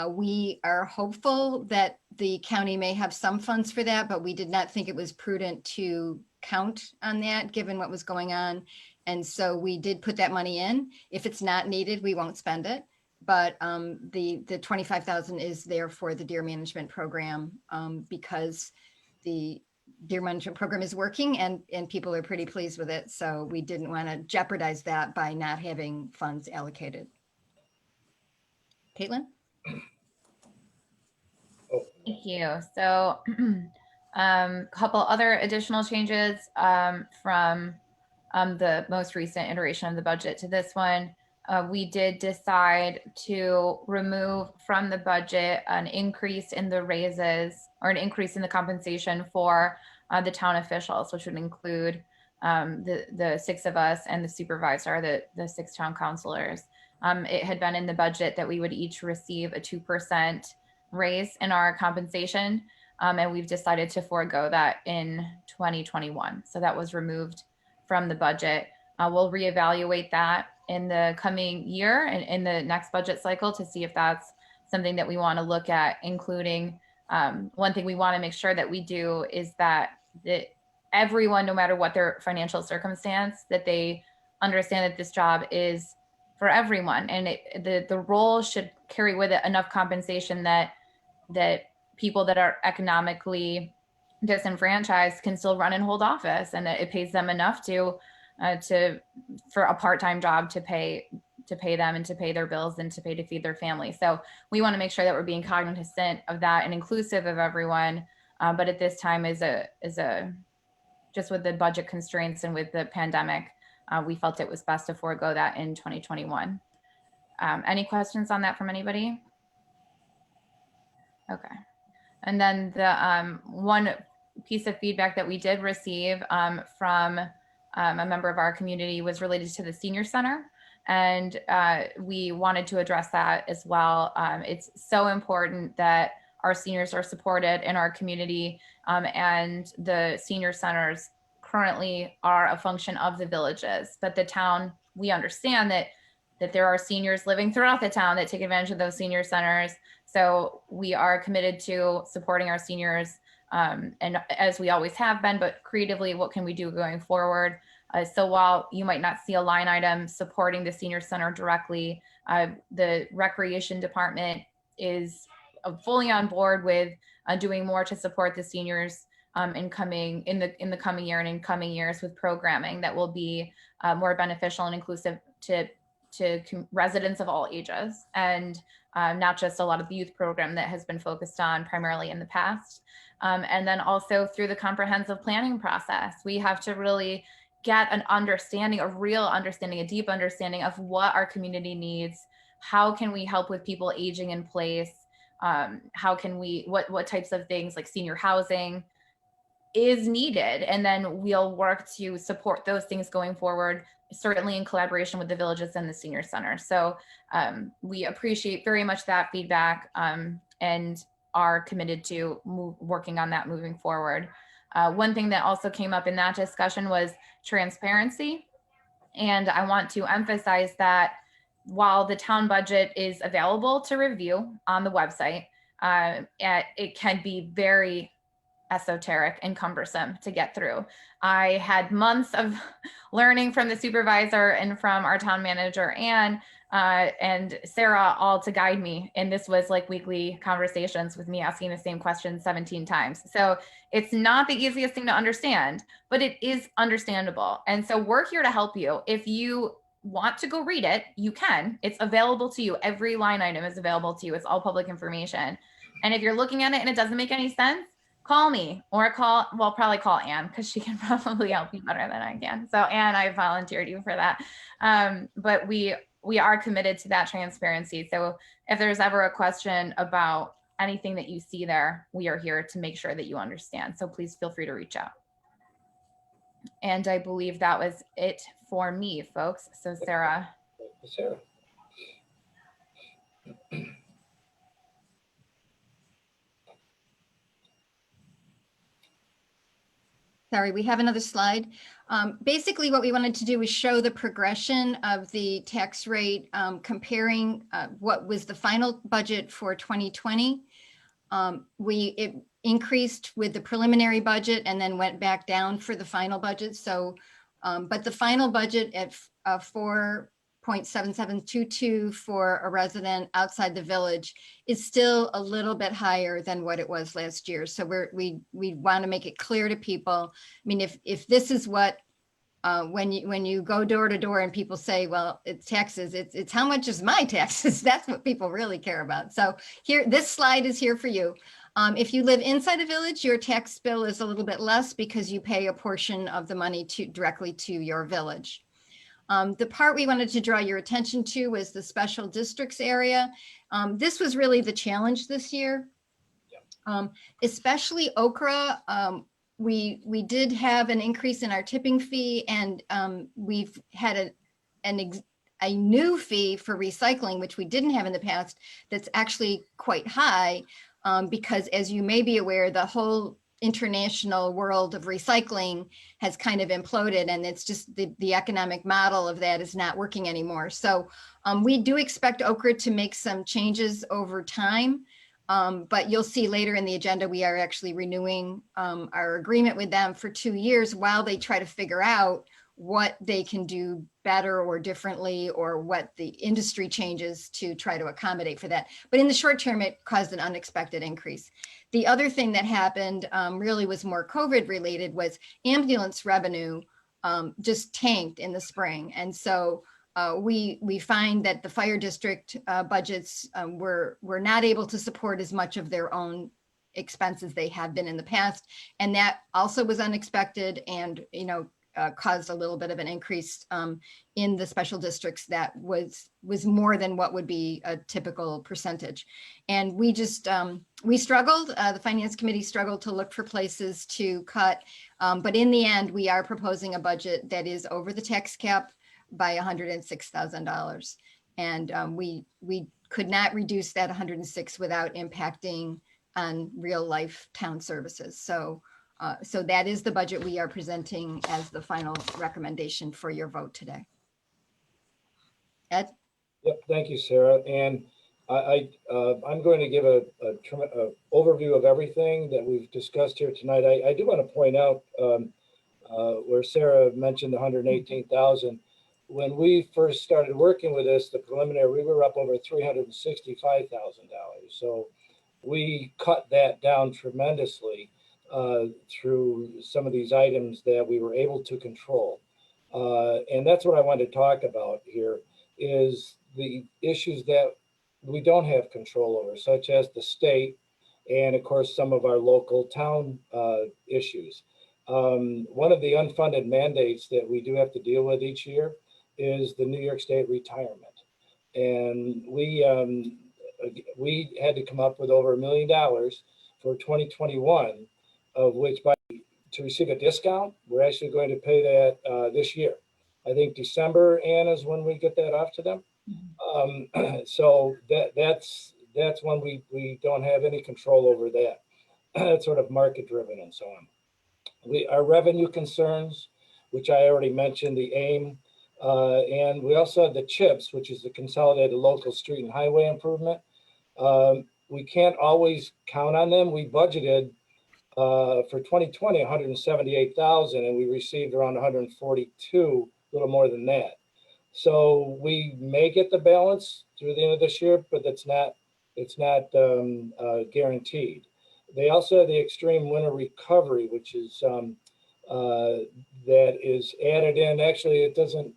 We are hopeful that the county may have some funds for that, but we did not think it was prudent to count on that given what was going on. And so we did put that money in. If it's not needed, we won't spend it. But the 25,000 is there for the deer management program because the deer management program is working and people are pretty pleased with it. So we didn't want to jeopardize that by not having funds allocated. Caitlin? Thank you. So couple other additional changes from the most recent iteration of the budget to this one. We did decide to remove from the budget an increase in the raises or an increase in the compensation for the town officials, which would include the six of us and the supervisor, the six town councilors. It had been in the budget that we would each receive a 2% raise in our compensation, and we've decided to forego that in 2021. So that was removed from the budget. We'll reevaluate that in the coming year and in the next budget cycle to see if that's something that we want to look at including. One thing we want to make sure that we do is that everyone, no matter what their financial circumstance, that they understand that this job is for everyone, and the role should carry with it enough compensation that people that are economically disenfranchised can still run and hold office, and that it pays them enough for a part-time job to pay them and to pay their bills and to feed their family. So we want to make sure that we're being cognizant of that and inclusive of everyone. But at this time, just with the budget constraints and with the pandemic, we felt it was best to forego that in 2021. Any questions on that from anybody? Okay. And then the one piece of feedback that we did receive from a member of our community was related to the senior center. And we wanted to address that as well. It's so important that our seniors are supported in our community, and the senior centers currently are a function of the villages. But the town, we understand that there are seniors living throughout the town that take advantage of those senior centers. So we are committed to supporting our seniors, and as we always have been, but creatively, what can we do going forward? So while you might not see a line item supporting the senior center directly, the recreation department is fully on board with doing more to support the seniors in the coming year and in coming years with programming that will be more beneficial and inclusive to residents of all ages, and not just a lot of the youth program that has been focused on primarily in the past. And then also through the comprehensive planning process, we have to really get an understanding, a real understanding, a deep understanding of what our community needs. How can we help with people aging in place? How can we, what types of things like senior housing is needed? And then we'll work to support those things going forward, certainly in collaboration with the villages and the senior center. So we appreciate very much that feedback, and are committed to working on that moving forward. One thing that also came up in that discussion was transparency. And I want to emphasize that while the town budget is available to review on the website, it can be very esoteric and cumbersome to get through. I had months of learning from the supervisor and from our town manager, Anne, and Sarah, all to guide me. And this was like weekly conversations with me asking the same question 17 times. So it's not the easiest thing to understand, but it is understandable. And so we're here to help you. If you want to go read it, you can. It's available to you. Every line item is available to you. It's all public information. And if you're looking at it and it doesn't make any sense, call me or probably call Anne, because she can probably help you better than I can. So Anne, I volunteered you for that. But we are committed to that transparency. So if there's ever a question about anything that you see there, we are here to make sure that you understand. So please feel free to reach out. And I believe that was it for me, folks. So Sarah. Sarah. Sorry, we have another slide. Basically, what we wanted to do was show the progression of the tax rate, comparing what was the final budget for 2020. It increased with the preliminary budget and then went back down for the final budget. So, but the final budget at 4.7722 for a resident outside the village is still a little bit higher than what it was last year. So we want to make it clear to people. I mean, if this is what when you go door to door and people say, well, it's taxes, it's how much is my taxes? That's what people really care about. So here, this slide is here for you. If you live inside a village, your tax bill is a little bit less because you pay a portion of the money directly to your village. The part we wanted to draw your attention to was the special districts area. This was really the challenge this year, especially Okra. We did have an increase in our tipping fee, and we've had a new fee for recycling, which we didn't have in the past, that's actually quite high, because as you may be aware, the whole international world of recycling has kind of imploded, and it's just the economic model of that is not working anymore. So we do expect Okra to make some changes over time. But you'll see later in the agenda, we are actually renewing our agreement with them for 2 years while they try to figure out what they can do better or differently, or what the industry changes to try to accommodate for that. But in the short term, it caused an unexpected increase. The other thing that happened really was more COVID related, was ambulance revenue just tanked in the spring. And so we find that the fire district budgets were not able to support as much of their own expenses they have been in the past. And that also was unexpected. And, caused a little bit of an increase in the special districts that was more than what would be a typical percentage. And we just, we struggled, the Finance Committee struggled to look for places to cut. But in the end, we are proposing a budget that is over the tax cap by $106,000. And we could not reduce that 106 without impacting on real life town services. So that is the budget we are presenting as the final recommendation for your vote today. Ed? Yep, thank you, Sarah. And I'm going to give a overview of everything that we've discussed here tonight. I do want to point out where Sarah mentioned the 118,000. When we first started working with this, the preliminary, we were up over $365,000. So we cut that down tremendously through some of these items that we were able to control. And that's what I wanted to talk about here is the issues that we don't have control over, such as the state and of course some of our local town issues. One of the unfunded mandates that we do have to deal with each year is the New York State retirement. And we had to come up with over $1 million for 2021, of which to receive a discount, we're actually going to pay that this year. I think December, Anna, is when we get that off to them. So that's when we don't have any control over that. It's sort of market driven and so on. Our revenue concerns, which I already mentioned, the AIM, and we also have the CHIPS, which is the Consolidated Local Street and Highway Improvement. We can't always count on them. We budgeted for 2020, 178,000, and we received around 142, a little more than that. So we may get the balance through the end of this year, but it's not guaranteed. They also have the extreme winter recovery, which is that is added in. Actually, it doesn't.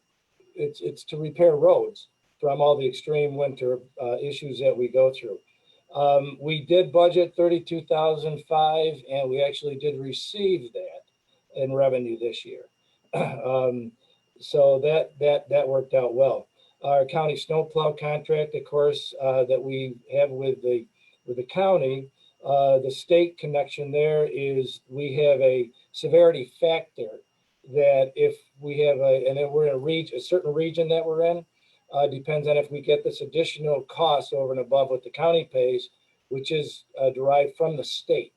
It's to repair roads from all the extreme winter issues that we go through. We did budget $32,005, and we actually did receive that in revenue this year. So that worked out well. Our county snowplow contract, of course, that we have with the county, the state connection there is we have a severity factor that if we have and then we're in a certain region that we're in, depends on if we get this additional cost over and above what the county pays, which is derived from the state.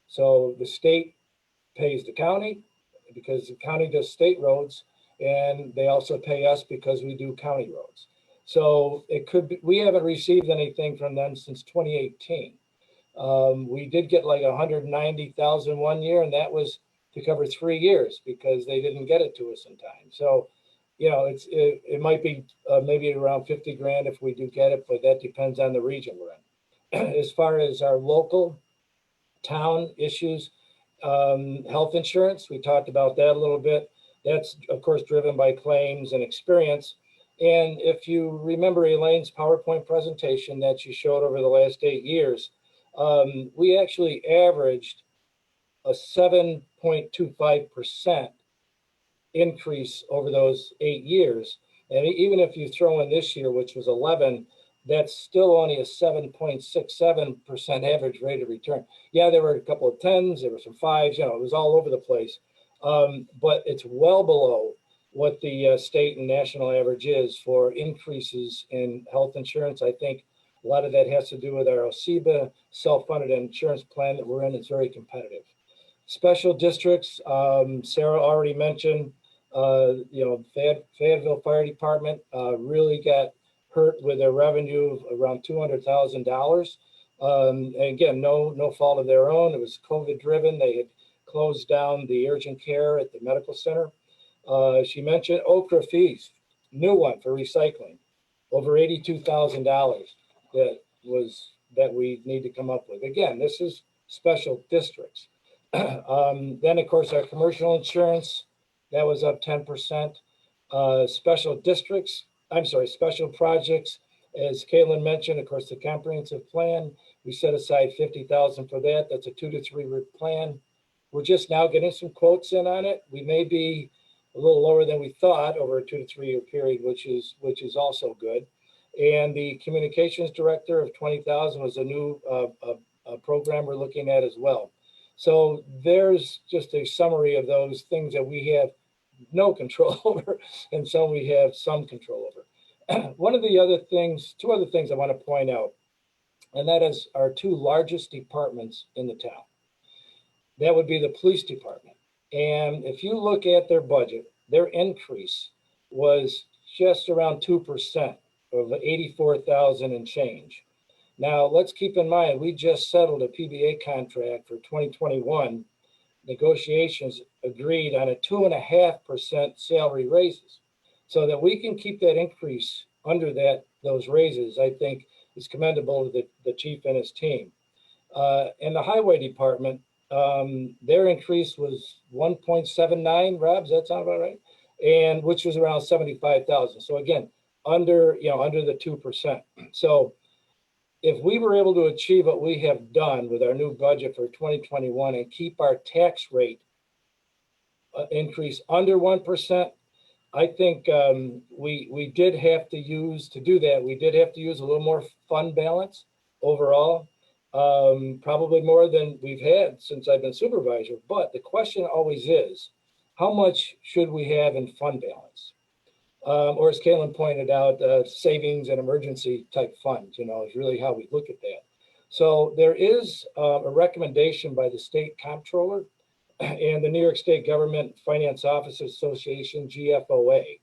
So the state pays the county because the county does state roads, and they also pay us because we do county roads. So it could be, we haven't received anything from them since 2018. We did get like 190,000 one year, and that was to cover 3 years because they didn't get it to us in time. So, you know, it might be maybe around 50 grand if we do get it, but that depends on the region we're in. As far as our local town issues, health insurance, we talked about that a little bit. That's of course driven by claims and experience. And if you remember Elaine's PowerPoint presentation that she showed over the last 8 years, we actually averaged a 7.25% increase over those 8 years. And even if you throw in this year, which was 11, that's still only a 7.67% average rate of return. Yeah, there were a couple of 10s, there were some 5s, you know, it was all over the place. But it's well below what the state and national average is for increases in health insurance. I think a lot of that has to do with our OSEBA self-funded insurance plan that we're in. It's very competitive. Special districts, Sarah already mentioned, you know, Fayetteville Fire Department really got hurt with their revenue of around $200,000. Again, no fault of their own. It was COVID driven. They had closed down the urgent care at the medical center. She mentioned Okra fees, new one for recycling, over $82,000 that we need to come up with. Again, this is special districts. Then of course our commercial insurance, that was up 10%. Special districts, I'm sorry, special projects, as Caitlin mentioned, of course, the comprehensive plan, we set aside $50,000 for that. That's a 2 to 3 year plan. We're just now getting some quotes in on it. We may be a little lower than we thought over a 2 to 3 year period, which is also good. And the communications director of 20,000 was a new program we're looking at as well. So there's just a summary of those things that we have no control over and some we have some control over. One of the other things, two other things I want to point out, and that is our two largest departments in the town. That would be the police department. And if you look at their budget, their increase was just around 2% of 84,000 and change. Now, let's keep in mind, we just settled a PBA contract for 2021. Negotiations agreed on a 2.5% salary raises. So that we can keep that increase under those raises, I think is commendable to the chief and his team. In the highway department, their increase was 1.79, Rob, does that sound about right? And which was around 75,000. So again, under the 2%. So if we were able to achieve what we have done with our new budget for 2021 and keep our tax rate increase under 1%, I think we did have to use, to do that, we did have to use a little more fund balance overall, probably more than we've had since I've been supervisor. But the question always is, how much should we have in fund balance? Or as Caitlin pointed out, savings and emergency type funds, is really how we look at that. So there is a recommendation by the state comptroller and the New York State Government Finance Officers Association, GFOA,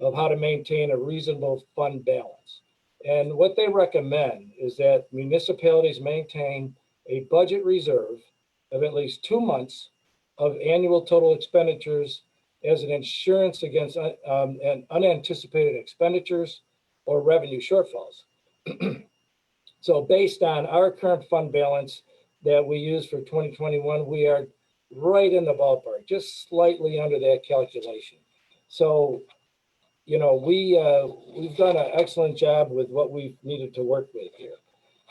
of how to maintain a reasonable fund balance. And what they recommend is that municipalities maintain a budget reserve of at least 2 months of annual total expenditures as an insurance against unanticipated expenditures or revenue shortfalls. So based on our current fund balance that we use for 2021, we are right in the ballpark, just slightly under that calculation. So, we've done an excellent job with what we've needed to work with here.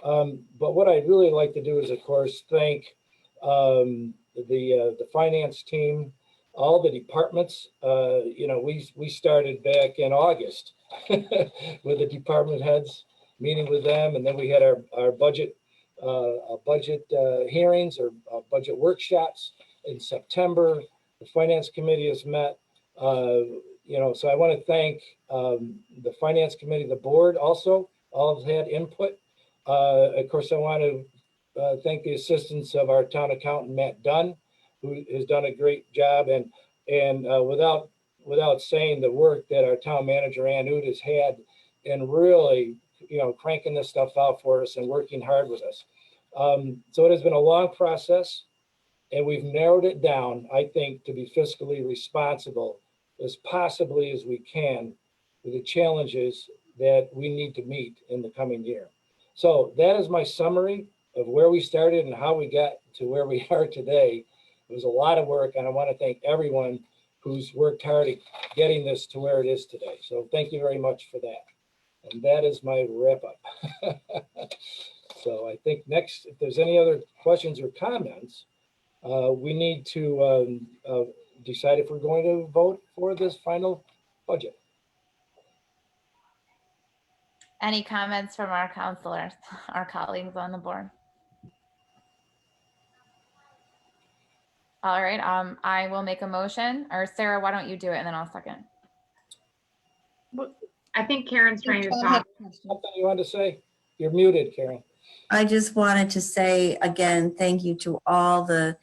But what I'd really like to do is, of course, thank the finance team, all the departments. We started back in August with the department heads, meeting with them, and then we had our budget hearings or budget workshops in September. The finance committee has met. So I want to thank the finance committee, the board also, all have had input. Of course, I want to thank the assistance of our town accountant, Matt Dunn, who has done a great job. And without saying the work that our town manager, Ann Oud, has had in really, cranking this stuff out for us and working hard with us. So it has been a long process, and we've narrowed it down, I think, to be fiscally responsible as possibly as we can with the challenges that we need to meet in the coming year. So that is my summary of where we started and how we got to where we are today. It was a lot of work, and I want to thank everyone who's worked hard at getting this to where it is today. So thank you very much for that. And that is my wrap up. So I think next, if there's any other questions or comments, we need to decide if we're going to vote for this final budget. Any comments from our counselors, our colleagues on the board? All right, I will make a motion, or Sarah, why don't you do it and then I'll second. I think Karen's trying to Go talk. ahead. Something you want to say? You're muted, Karen. I just wanted to say again, thank you to all the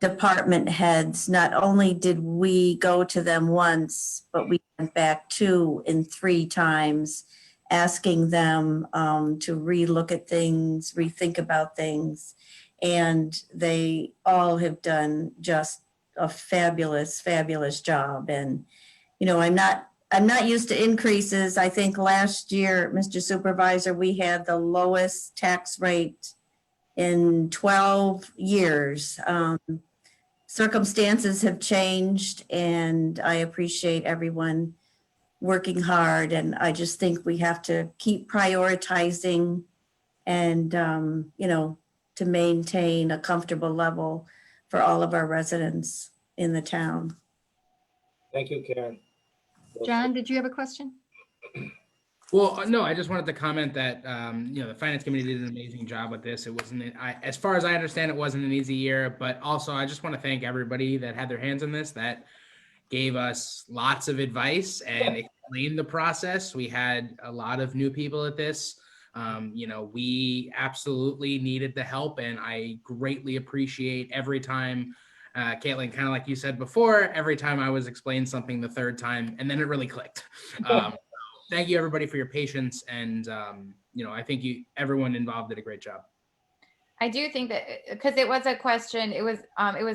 department heads. Not only did we go to them once, but we went back 2 and 3 times, asking them to relook at things, rethink about things. And they all have done just a fabulous, fabulous job. And, I'm not used to increases. I think last year, Mr. Supervisor, we had the lowest tax rate in 12 years. Circumstances have changed, and I appreciate everyone working hard. And I just think we have to keep prioritizing and, to maintain a comfortable level for all of our residents in the town. Thank you, Karen. John, did you have a question? Well, no, I just wanted to comment that, the finance committee did an amazing job with this. It wasn't, as far as I understand, it wasn't an easy year, but also I just want to thank everybody that had their hands in this, that gave us lots of advice and explained the process. We had a lot of new people at this. We absolutely needed the help, and I greatly appreciate every time, Caitlin, kind of like you said before, every time I was explained something the third time, and then it really clicked. Thank you, everybody, for your patience, and I think everyone involved did a great job. I do think that because it was a question, it was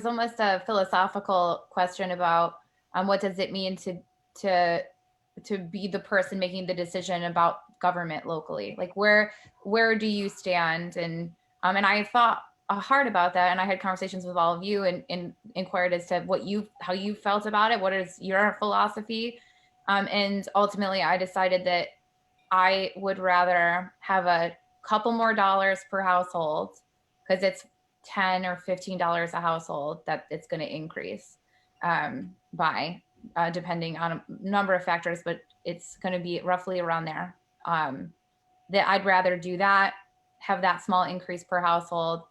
almost a philosophical question about what does it mean to be the person making the decision about government locally, like where do you stand, and I thought hard about that, and I had conversations with all of you and inquired as to how you felt about it, what is your philosophy, and ultimately I decided that I would rather have a couple more dollars per household, because it's $10 or $15 a household that it's going to increase by depending on a number of factors, but it's going to be roughly around there. That I'd rather do that, have that small increase per household,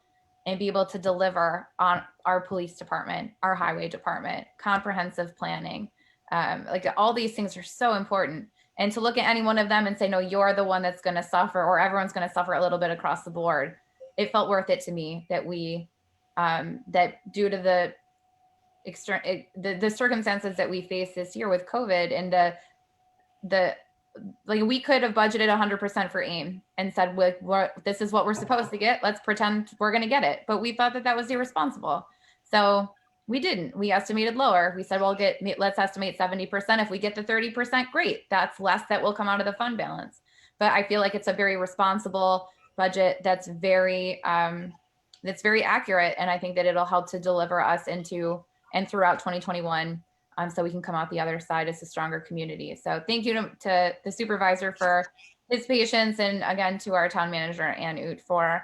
and be able to deliver on our police department, our highway department, comprehensive planning. Like all these things are so important. And to look at any one of them and say, no, you're the one that's going to suffer, or everyone's going to suffer a little bit across the board. It felt worth it to me that that due to the circumstances that we face this year with COVID, and like we could have budgeted 100% for AIM and said, this is what we're supposed to get. Let's pretend we're going to get it. But we thought that was irresponsible. So we didn't. We estimated lower. We said, let's estimate 70%. If we get the 30%, great. That's less that will come out of the fund balance. But I feel like it's a very responsible budget that's very accurate. And I think that it'll help to deliver us into and throughout 2021. So we can come out the other side as a stronger community. So thank you to the supervisor for his patience, and again to our town manager Ann Oot for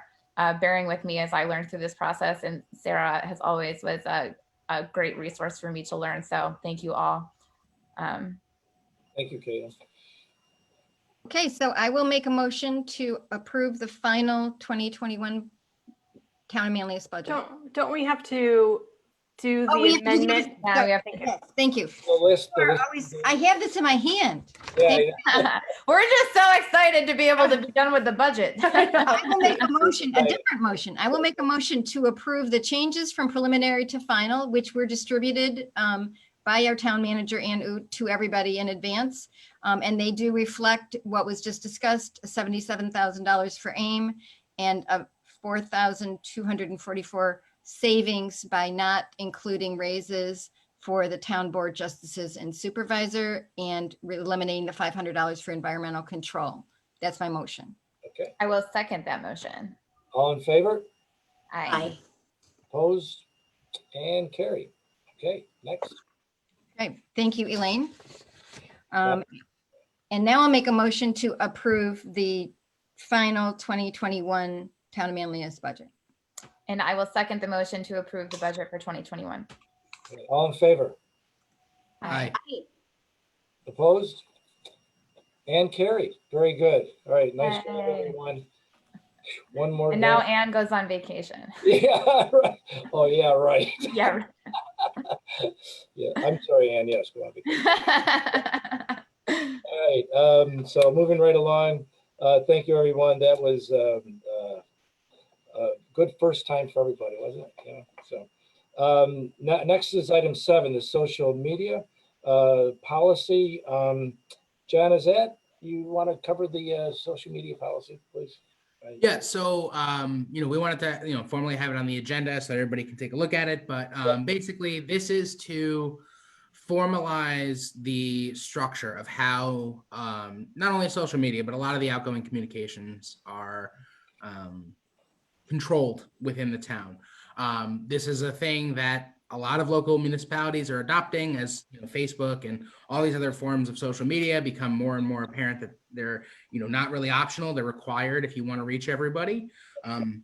bearing with me as I learned through this process. And Sarah has always was a great resource for me to learn. So thank you all. Thank you, Caitlin. Okay, so I will make a motion to approve the final 2021 Town of Manlius budget. Don't we have to do Oh, we the have to do the- amendment? Now we have Yes, thank you. The list. I have this in my hand. Yeah, We're just so excited to be able to be done with the budget. I will make a motion, a different motion. I will make a motion to approve the changes from preliminary to final, which were distributed by our town manager and to everybody in advance. And they do reflect what was just discussed, $77,000 for AIM and $4,244 savings by not including raises for the town board justices and supervisor, and eliminating the $500 for environmental control. That's my motion. Okay. I will second that motion. All in favor? Aye. Opposed? And carried. Okay, next. Okay, thank you, Elaine. And now I'll make a motion to approve the final 2021 Town of Manlius budget. And I will second the motion to approve the budget for 2021. All in favor? Aye. Opposed? And carried. Very good. All right, nice job, Yay. everyone. One more. And day. now Anne goes on vacation. Yeah, right. Oh, yeah, right. Yeah. Yeah, I'm sorry, Ann. Yes, go on. All right, so moving right along. Thank you, everyone. That was a good first time for everybody, wasn't it? Yeah. So next is item 7, the social media policy. John, is that you want to cover the social media policy, please? Yeah, so we wanted to formally have it on the agenda so that everybody can take a look at it. But basically, this is to formalize the structure of how not only social media but a lot of the outgoing communications are controlled within the town. This is a thing that a lot of local municipalities are adopting as Facebook and all these other forms of social media become more and more apparent that they're not really optional, they're required if you want to reach everybody. And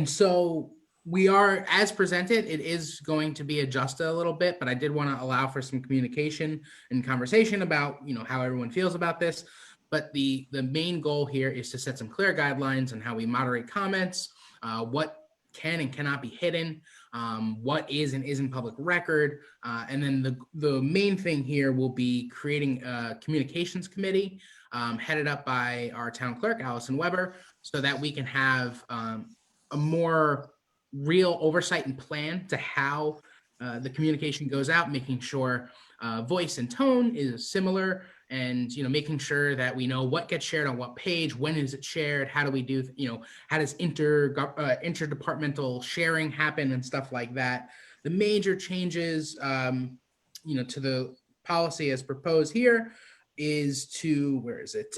so We are, as presented, it is going to be adjusted a little bit, but I did want to allow for some communication and conversation about, how everyone feels about this. But the main goal here is to set some clear guidelines on how we moderate comments, what can and cannot be hidden, what is and isn't public record. And then the main thing here will be creating a communications committee headed up by our town clerk, Allison Weber, so that we can have a more real oversight and plan to how the communication goes out, making sure voice and tone is similar, and making sure that we know what gets shared on what page, when is it shared, how do we do, how does interdepartmental sharing happen and stuff like that. The major changes, to the policy as proposed here is to, where is it?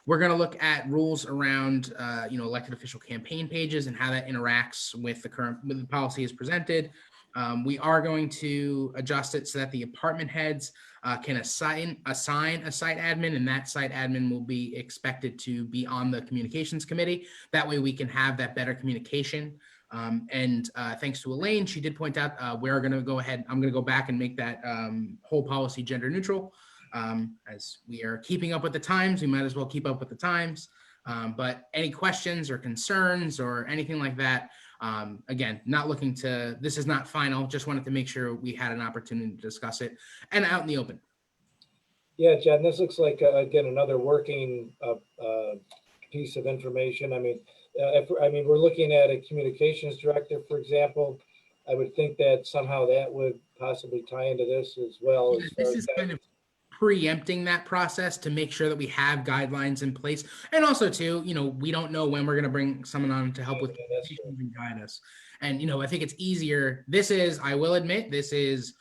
We're going to look at rules around, elected official campaign pages and how that interacts with the policy as presented. We are going to adjust it so that the department heads can assign a site admin, and that site admin will be expected to be on the communications committee. That way we can have that better communication. And thanks to Elaine, she did point out we're going to go ahead. I'm going to go back and make that whole policy gender neutral. As we are keeping up with the times, we might as well keep up with the times. But any questions or concerns or anything like that, again, not looking to, this is not final, just wanted to make sure we had an opportunity to discuss it and out in the open. Yeah, Jen, this looks like, again, another working piece of information. I mean, we're looking at a communications director, for example. I would think that somehow that would possibly tie into this as well. Yeah, this is kind of preempting that process to make sure that we have guidelines in place. And also too, we don't know when we're going to bring someone on to help with communications and guide us. And, I think it's easier. I will admit, this is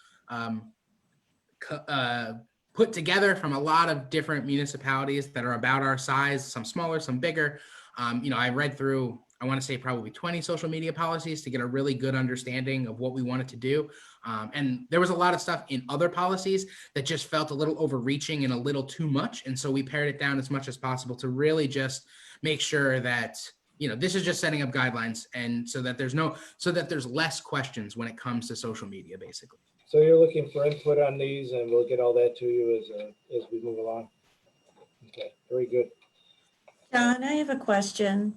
put together from a lot of different municipalities that are about our size, some smaller, some bigger. I read through, I want to say probably 20 social media policies to get a really good understanding of what we wanted to do. And there was a lot of stuff in other policies that just felt a little overreaching and a little too much. And so we pared it down as much as possible to really just make sure that, this is just setting up guidelines, and so that there's less questions when it comes to social media, basically. So you're looking for input on these, and we'll get all that to you as we move along. Okay, very good. John, I have a question.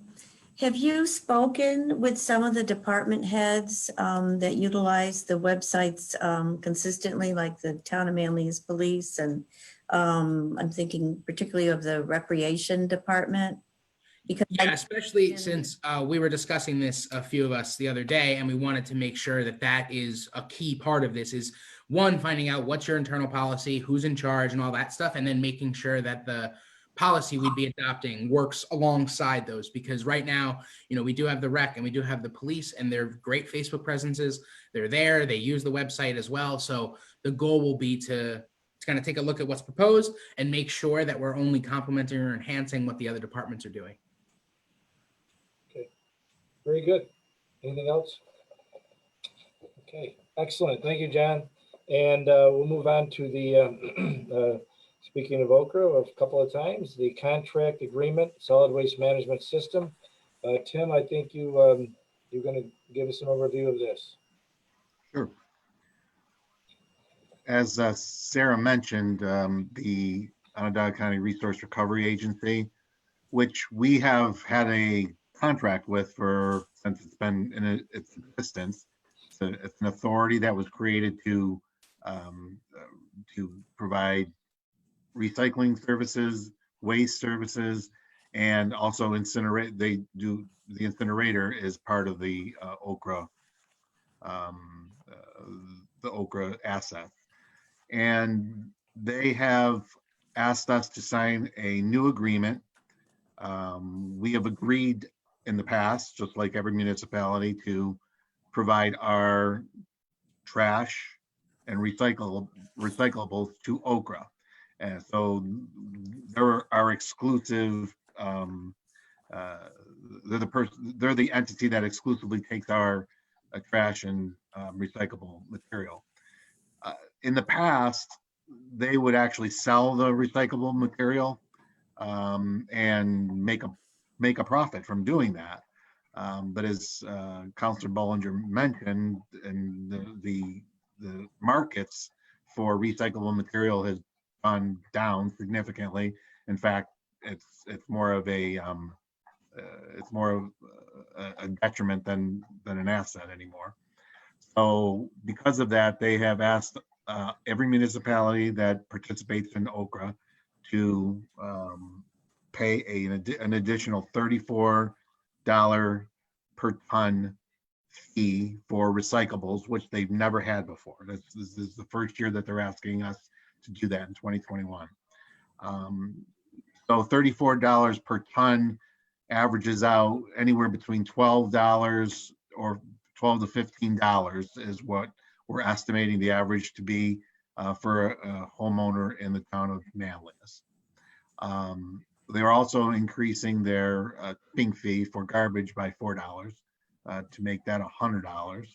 Have you spoken with some of the department heads that utilize the websites consistently, like the Town of Manlius Police? And I'm thinking particularly of the Recreation Department. Because yeah, especially since we were discussing this, a few of us the other day, and we wanted to make sure that that is a key part of this is, one, finding out what's your internal policy, who's in charge and all that stuff, and then making sure that the policy we'd be adopting works alongside those. Because right now, we do have the rec and we do have the police, and they're great Facebook presences. They're there, they use the website as well. So the goal will be to kind of take a look at what's proposed and make sure that we're only complementing or enhancing what the other departments are doing. Very good. Anything else? Okay, excellent. Thank you, John. And we'll move on to the, speaking of Okra a couple of times, the contract agreement, solid waste management system. Tim, I think you're going to give us an overview of this. Sure. As Sarah mentioned, the Onondaga County Resource Recovery Agency, which we have had a contract with since it's been in its existence. So it's an authority that was created to provide recycling services, waste services, and also incinerate. They do the incinerator is part of the Okra asset, and they have asked us to sign a new agreement. We have agreed in the past, just like every municipality, to provide our trash and recyclables to Okra. And so they're our exclusive, they're the entity that exclusively takes our trash and recyclable material. In the past, they would actually sell the recyclable material and make a profit from doing that. But as Councilor Bollinger mentioned, and the markets for recyclable material has gone down significantly. In fact, it's more of a detriment than an asset anymore. So because of that, they have asked every municipality that participates in OKRA to pay an additional $34 per ton fee for recyclables, which they've never had before. This is the first year that they're asking us to do that in 2021. So $34 per ton averages out anywhere between $12 or $12 to $15 is what we're estimating the average to be for a homeowner in the town of Manlius. They're also increasing their tipping fee for garbage by $4 to make that $100.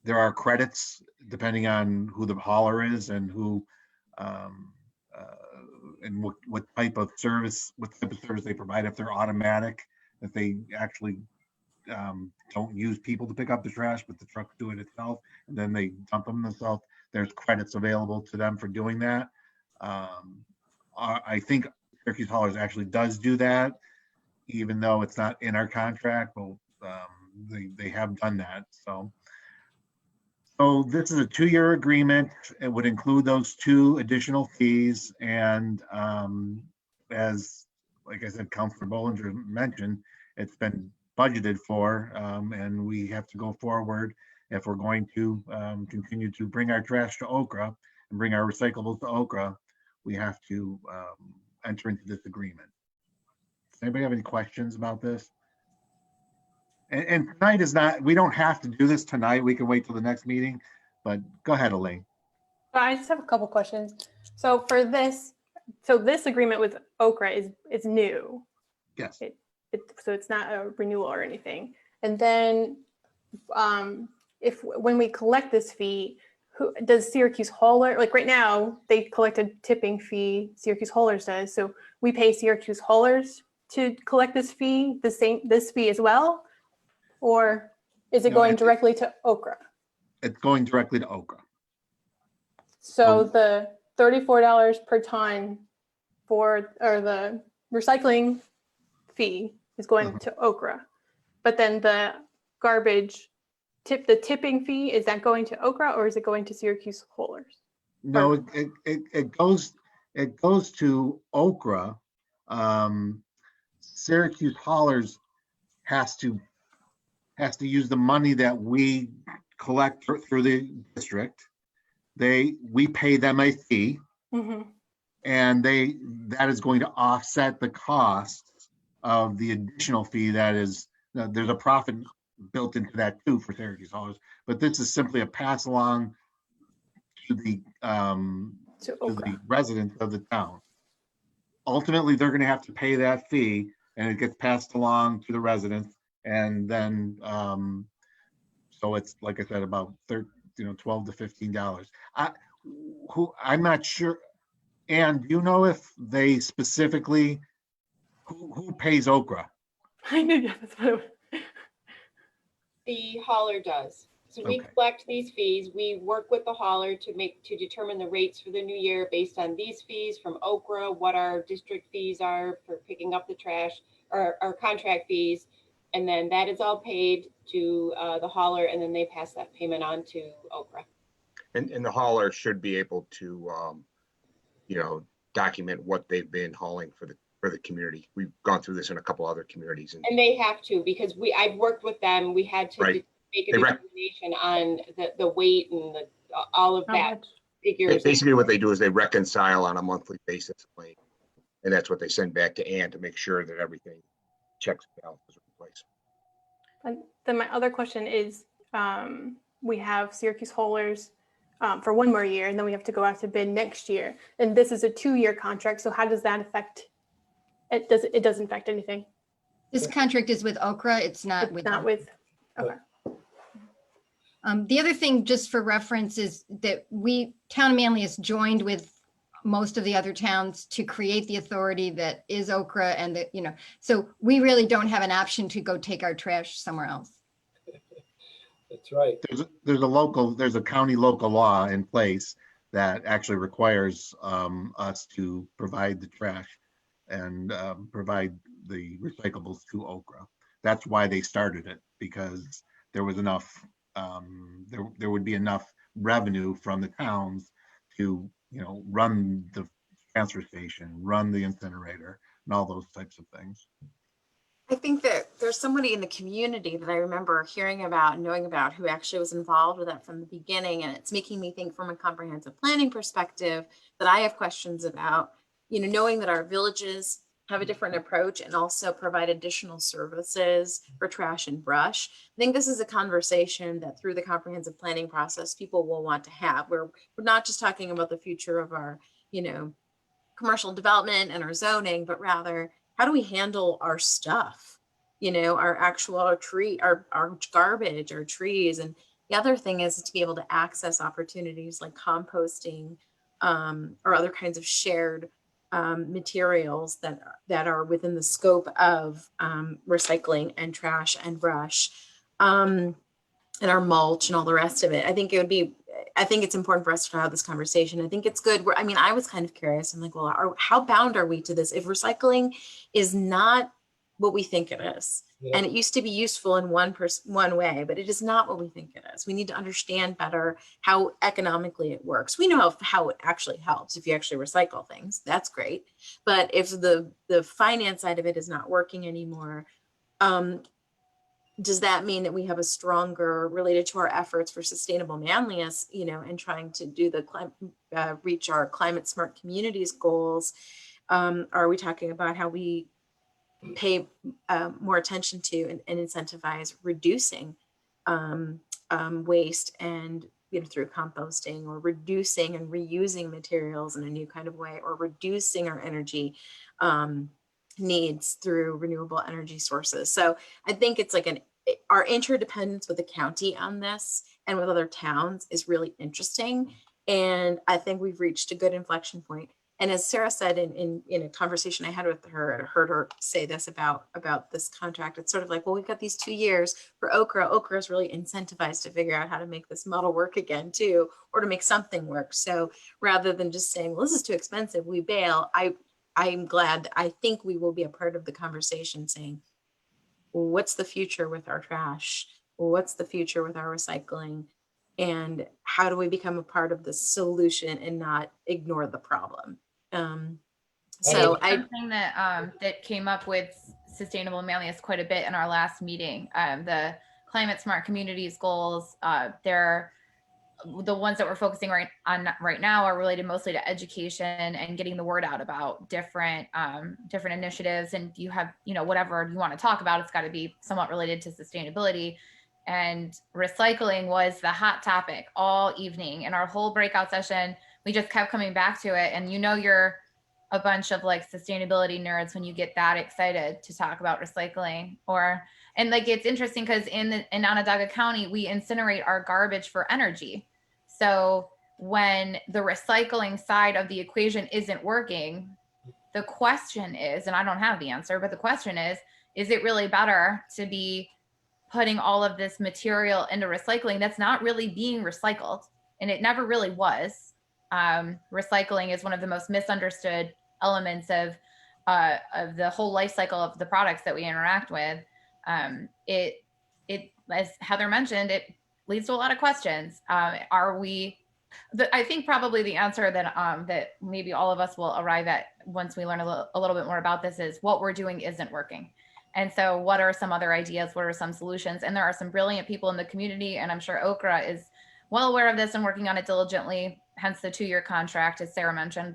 There are credits depending on who the hauler is and who and what type of service they provide. If they're automatic, if they actually don't use people to pick up the trash, but the trucks do it itself, and then they dump them themselves, there's credits available to them for doing that. I think Syracuse Haulers actually does do that, even though it's not in our contract. But they have done that. So this is a 2-year agreement. It would include those 2 additional fees. And as, like I said, Councilor Bollinger mentioned, it's been budgeted for, and we have to go forward if we're going to continue to bring our trash to OKRA and bring our recyclables to OKRA. We have to enter into this agreement. Does anybody have any questions about this? And tonight is not, we don't have to do this tonight. We can wait till the next meeting, but go ahead, Elaine. I just have a couple questions. So for this, this agreement with OKRA is new. Yes. So it's not a renewal or anything. And then when we collect this fee, who does Syracuse Hauler, like right now, they collect a tipping fee, Syracuse Haulers does. So we pay Syracuse Haulers to collect this fee as well? Or is it going directly to OKRA? It's going directly to OKRA. So the $34 per ton or the recycling fee is going to OKRA, but then the garbage the tipping fee, is that going to OKRA or is it going to Syracuse Haulers? No, it goes to OKRA. Syracuse Haulers has to use the money that we collect through the district. We pay them a fee, and that is going to offset the cost of the additional fee. That is, there's a profit built into that too for Syracuse Haulers, but this is simply a pass along to the residents of the town. Ultimately, they're going to have to pay that fee, and it gets passed along to the residents. And then, so it's, like I said, about $12 to $15. I'm not sure. And do you know if they specifically who pays OKRA? I knew, yeah, that's what it was. The hauler does. So we Okay. collect these fees. We work with the hauler to determine the rates for the new year based on these fees from OKRA, what our district fees are for picking up the trash, or our contract fees. And then that is all paid to the hauler, and then they pass that payment on to OKRA. And the hauler should be able to, document what they've been hauling for the community. We've gone through this in a couple other communities. And they have to, because I've worked with them. We had to make a determination on the weight and all of that figures. Basically what they do is they reconcile on a monthly basis. And that's what they send back to Ann to make sure that everything checks out in place. And then my other question is, we have Syracuse Haulers for 1 more year, and then we have to go out to bid next year. And this is a 2-year contract. So how does that affect? It doesn't affect anything. This contract is with OKRA. It's not with. Okay. The other thing, just for reference, is that Town of Manlius joined with most of the other towns to create the authority that is Okra and that, so we really don't have an option to go take our trash somewhere else. That's right. There's a county local law in place that actually requires us to provide the trash and provide the recyclables to Okra. That's why they started it, because there was enough, there would be enough revenue from the towns to, run the transfer station, run the incinerator, and all those types of things. I think that there's somebody in the community that I remember hearing about and knowing about who actually was involved with that from the beginning. And it's making me think from a comprehensive planning perspective that I have questions about, knowing that our villages have a different approach and also provide additional services for trash and brush. I think this is a conversation that through the comprehensive planning process, people will want to have. We're not just talking about the future of our, commercial development and our zoning, but rather how do we handle our stuff, our actual tree, our garbage, our trees. And the other thing is to be able to access opportunities like composting or other kinds of shared materials that are within the scope of recycling and trash and brush and our mulch and all the rest of it. I think it's important for us to have this conversation. I think it's good. I was kind of curious. I'm like, well, how bound are we to this? If recycling is not what we think it is, and it used to be useful in one way, but it is not what we think it is. We need to understand better how economically it works. We know how it actually helps if you actually recycle things. That's great. But if the finance side of it is not working anymore, does that mean that we have a stronger related to our efforts for sustainable Manlius, and trying to do reach our climate smart communities goals? Are we talking about how we pay more attention to and incentivize reducing waste and through composting, or reducing and reusing materials in a new kind of way, or reducing our energy needs through renewable energy sources? So I think it's like our interdependence with the county on this and with other towns is really interesting. And I think we've reached a good inflection point. And as Sarah said in a conversation I had with her, I heard her say this about this contract. It's sort of like, well, we've got these 2 years for Okra. Okra is really incentivized to figure out how to make this model work again too, or to make something work. So rather than just saying, well, this is too expensive, we bail, I'm glad. I think we will be a part of the conversation saying, well, what's the future with our trash? What's the future with our recycling? And how do we become a part of the solution and not ignore the problem? Something that came up with Sustainable Manlius quite a bit in our last meeting. The climate smart communities goals, they're the ones that we're focusing on right now are related mostly to education and getting the word out about different initiatives. And you have, whatever you want to talk about, it's got to be somewhat related to sustainability. And recycling was the hot topic all evening. In our whole breakout session, we just kept coming back to it. And you're a bunch of like sustainability nerds when you get that excited to talk about recycling. And it's interesting because in Onondaga County, we incinerate our garbage for energy. So when the recycling side of the equation isn't working, the question is, and I don't have the answer, but the question is it really better to be putting all of this material into recycling that's not really being recycled? And it never really was. Recycling is one of the most misunderstood elements of the whole life cycle of the products that we interact with. It, as Heather mentioned, it leads to a lot of questions. I think probably the answer that maybe all of us will arrive at once we learn a little bit more about this is what we're doing isn't working. And so what are some other ideas? What are some solutions? And there are some brilliant people in the community, and I'm sure Okra is well aware of this and working on it diligently, hence the 2-year contract, as Sarah mentioned.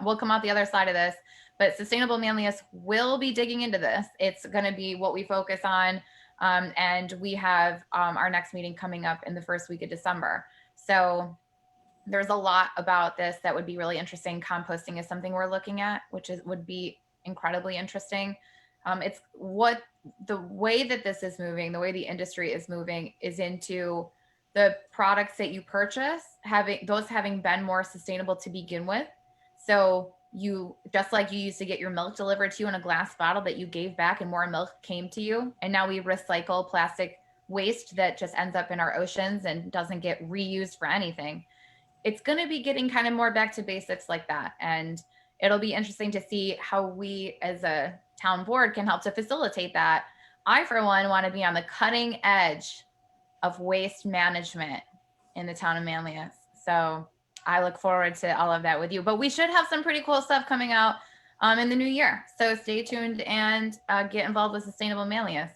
We'll come out the other side of this, but Sustainable Manlius will be digging into this. It's going to be what we focus on. And we have our next meeting coming up in the first week of December. So there's a lot about this that would be really interesting. Composting is something we're looking at, would be incredibly interesting. It's what the way that this is moving, the way the industry is moving is into the products that you purchase, having been more sustainable to begin with. So you, just like you used to get your milk delivered to you in a glass bottle that you gave back and more milk came to you. And now we recycle plastic waste that just ends up in our oceans and doesn't get reused for anything. It's going to be getting kind of more back to basics like that. And it'll be interesting to see how we as a town board can help to facilitate that. I, for one, want to be on the cutting edge of waste management in the town of Manlius. So I look forward to all of that with you. But we should have some pretty cool stuff coming out in the new year. So stay tuned and get involved with Sustainable Manlius.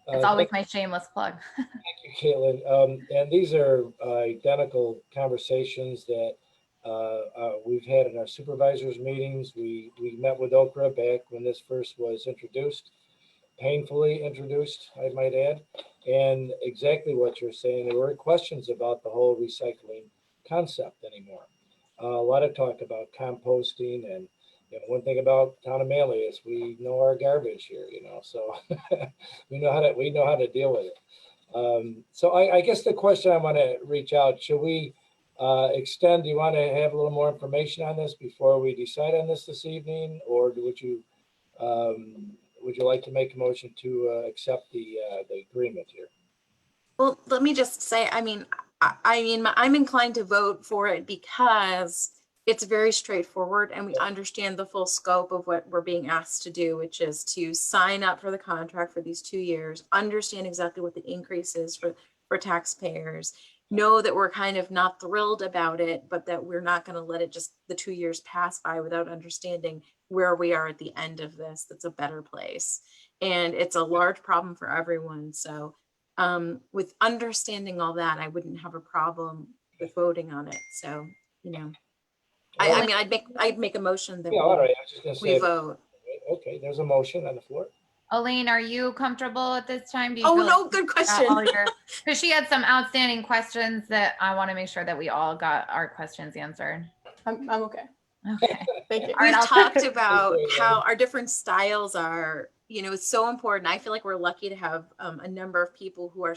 It's always my shameless plug. Thank you, Caitlin. And these are identical conversations that we've had in our supervisors meetings. We met with Okra back when this first was introduced, painfully introduced, I might add. And exactly what you're saying, there were questions about the whole recycling concept anymore. A lot of talk about composting, and one thing about town of Manlius, we know our garbage here, so we know how to deal with it. So I guess the question I want to reach out, should we extend, do you want to have a little more information on this before we decide on this evening, or would you like to make a motion to accept the agreement here? Well, let me just say, I'm inclined to vote for it because it's very straightforward and we understand the full scope of what we're being asked to do, which is to sign up for the contract for these 2 years, understand exactly what the increase is for taxpayers, know that we're kind of not thrilled about it, but that we're not going to let it just the 2 years pass by without understanding where we are at the end of this. That's a better place. And it's a large problem for everyone. So with understanding all that, I wouldn't have a problem with voting on it. So, I'd make a motion that all right. I was just gonna say we vote. Okay, there's a motion on the floor. Elaine, are you comfortable at this time? Do you Oh, feel no, like good question. Because she had some outstanding questions that I want to make sure that we all got our questions answered. I'm okay. Okay. Thank you. All right, We've I'll talked about how our different styles are, it's so important. I feel like we're lucky to have a number of people who are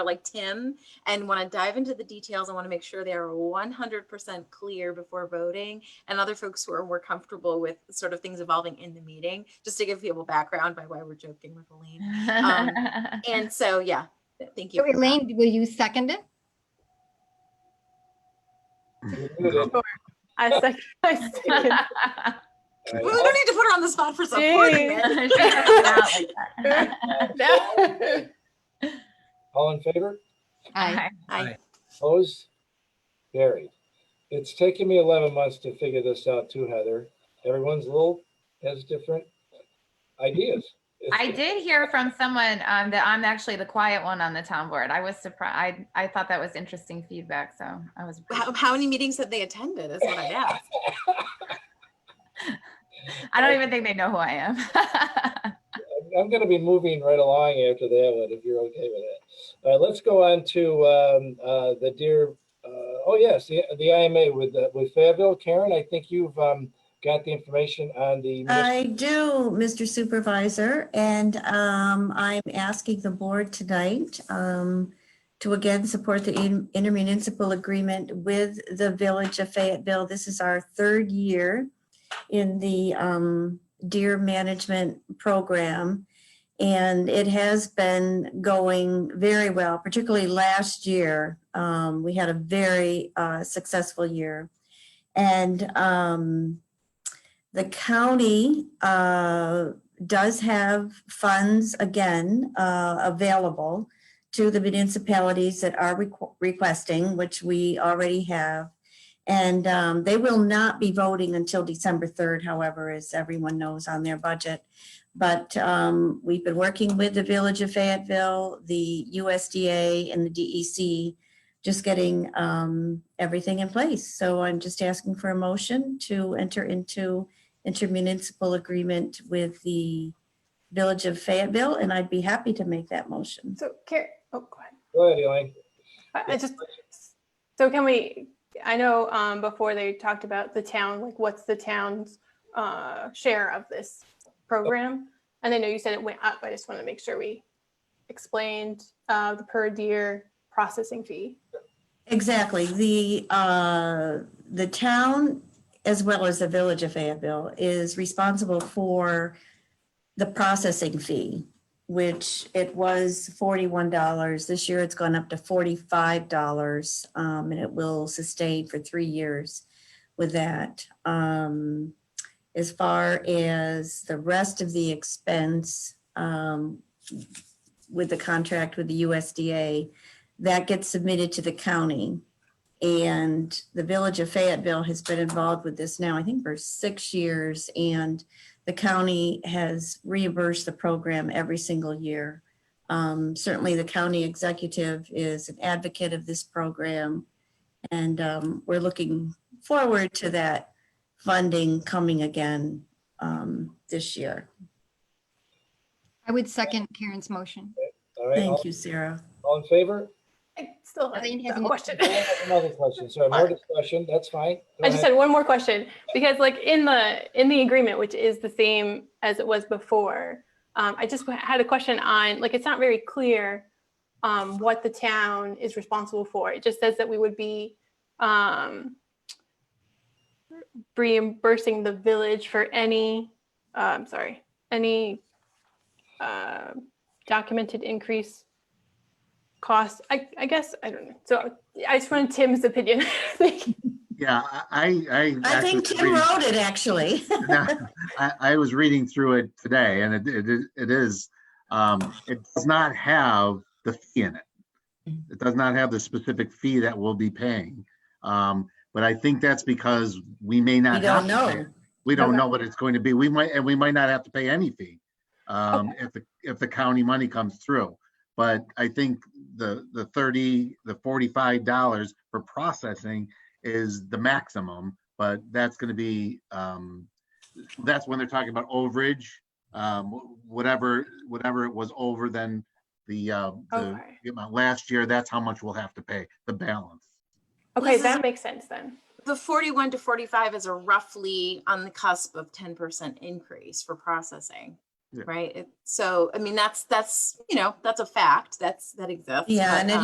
like Tim and want to dive into the details and want to make sure they are 100% clear before voting, and other folks who are more comfortable with sort of things evolving in the meeting, just to give people background by why we're joking with Elaine. And so, yeah, thank you. So Elaine, will you second it? Sure. I second. We don't need to put her on the spot for supporting it. All in favor? Aye. Aye. Opposed? Carried. It's taken me 11 months to figure this out too, Heather. Everyone's has different ideas. I did hear from someone that I'm actually the quiet one on the town board. I was surprised. I thought that was interesting feedback. So I was. How many meetings have they attended is what I asked. I don't even think they know who I am. I'm going to be moving right along after that one, if you're okay with it. Let's go on to the dear. Oh yes, the IMA with Fayetteville. Karen, I think you've got the information on the. I do, Mr. Supervisor, and I'm asking the board tonight to again support the intermunicipal agreement with the Village of Fayetteville. This is our third year in the deer management program, and it has been going very well, particularly last year. We had a very successful year, and the county does have funds again available to the municipalities that are requesting, which we already have. And they will not be voting until December 3rd, however, as everyone knows, on their budget. But we've been working with the Village of Fayetteville, the USDA, and the DEC, just getting everything in place. So I'm just asking for a motion to enter into intermunicipal agreement with the Village of Fayetteville, and I'd be happy to make that motion. So, Carrie, oh, go ahead. Go ahead, Elaine. So can we, I know before they talked about the town, like what's the town's share of this program? And I know you said it went up. I just want to make sure we explained the per deer processing fee. Exactly. the town, as well as the village of Fayetteville, is responsible for the processing fee, which it was $41. This year it's gone up to $45, and it will sustain for 3 years with that. As far as the rest of the expense, with the contract with the USDA, that gets submitted to the county. And the village of Fayetteville has been involved with this now, I think for 6 years, and the county has reimbursed the program every single year. Certainly the county executive is an advocate of this program, and we're looking forward to that funding coming again this year. I would second Karen's motion. All right. Thank you, Sarah. All in favor? I still have Eileen has a a question. I have another question. Sorry, more discussion. That's fine. Go I just ahead. had one more question, because like in the agreement, which is the same as it was before, I just had a question on, like, it's not very clear what the town is responsible for. It just says that we would be reimbursing the village for any documented increase cost. I guess, I don't know. So I just wanted Tim's opinion. Yeah, I think actually Tim reading- wrote it, actually. I was reading through it today, and it does not have the fee in it. It does not have the specific fee that we'll be paying. But I think that's because we may not We don't have to pay know. it. We don't Okay. know what it's going to be. We might not have to pay any fee if the county money comes through. But I think the $45 for processing is the maximum, but that's going to be, that's when they're talking about overage, whatever it was over than the amount last year, that's how much we'll have to pay, the balance. Okay, that makes sense then. The 41 to 45 is a roughly on the cusp of 10% increase for processing, Yeah. right? So, I mean, that's a fact that exists. Yeah, but, and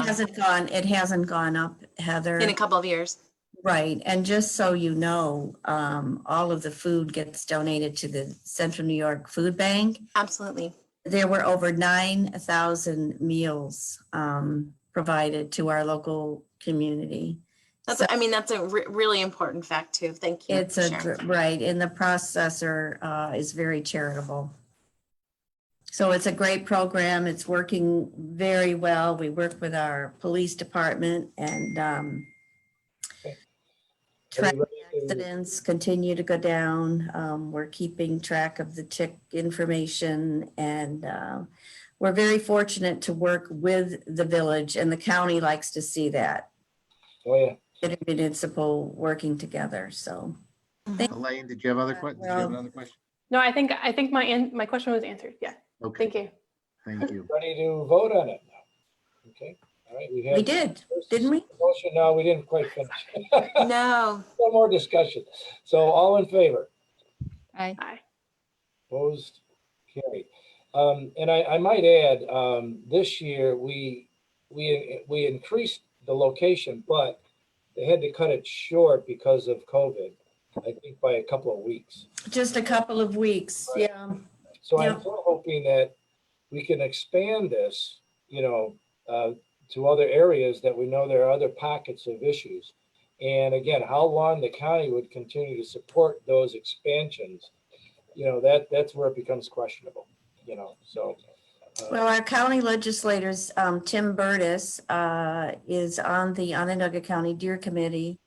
it hasn't gone up, Heather. in a couple of years. Right, and just so you know, all of the food gets donated to the Central New York Food Bank. Absolutely. There were over 9,000 meals provided to our local community. That's a really important fact too. Thank you. It's for sharing. right, and the processor is very charitable. So it's a great program. It's working very well. We work with our police department, and traffic accidents continue to go down. We're keeping track of the tick information, and we're very fortunate to work with the village, and the county likes to see that. Oh, yeah. Intermunicipal working together, so. Elaine, did you have another question? No, I think my question was answered. Yeah. Okay, Thank you. thank you. Ready to vote on it now? Okay, all right. We did, didn't we? Motion, no, we didn't quite finish. No. One more discussion. So all in favor? Aye. Bye. Opposed? Carried. And I might add, this year we increased the location, but they had to cut it short because of COVID, I think by a couple of weeks. Just a couple of weeks, yeah. So Yeah. I'm sort of hoping that we can expand this, to other areas that we know there are other pockets of issues. And again, how long the county would continue to support those expansions, that's where it becomes questionable, so. Well, our county legislators, Tim Burtis is on the Onondaga County Deer Committee,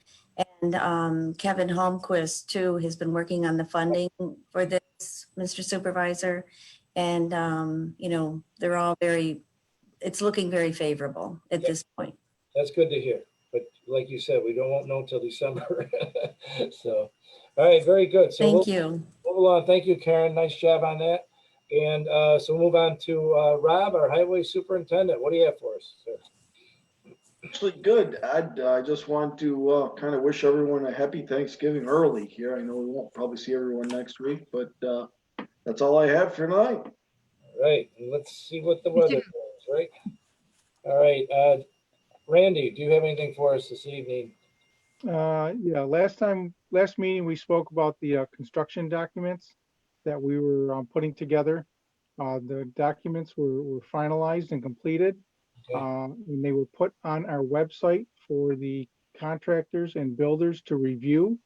and Kevin Holmquist too has been working on the funding for this, Mr. Supervisor. And, they're all it's looking very favorable at this point. That's good to hear. But like you said, we won't know until December. So, all right, very good. So Thank you. Move along. Thank you, Karen. Nice job on that. And so we'll move on to Rob, our highway superintendent. What do you have for us, sir? Actually, good. I just want to kind of wish everyone a happy Thanksgiving early here. I know we won't probably see everyone next week, but that's all I have for tonight. All right, and let's see what the weather is, right? All right, Randy, do you have anything for us this evening? Yeah, last meeting, we spoke about the construction documents that we were putting together. The documents were finalized and completed. Okay. And they were put on our website for the contractors and builders to review.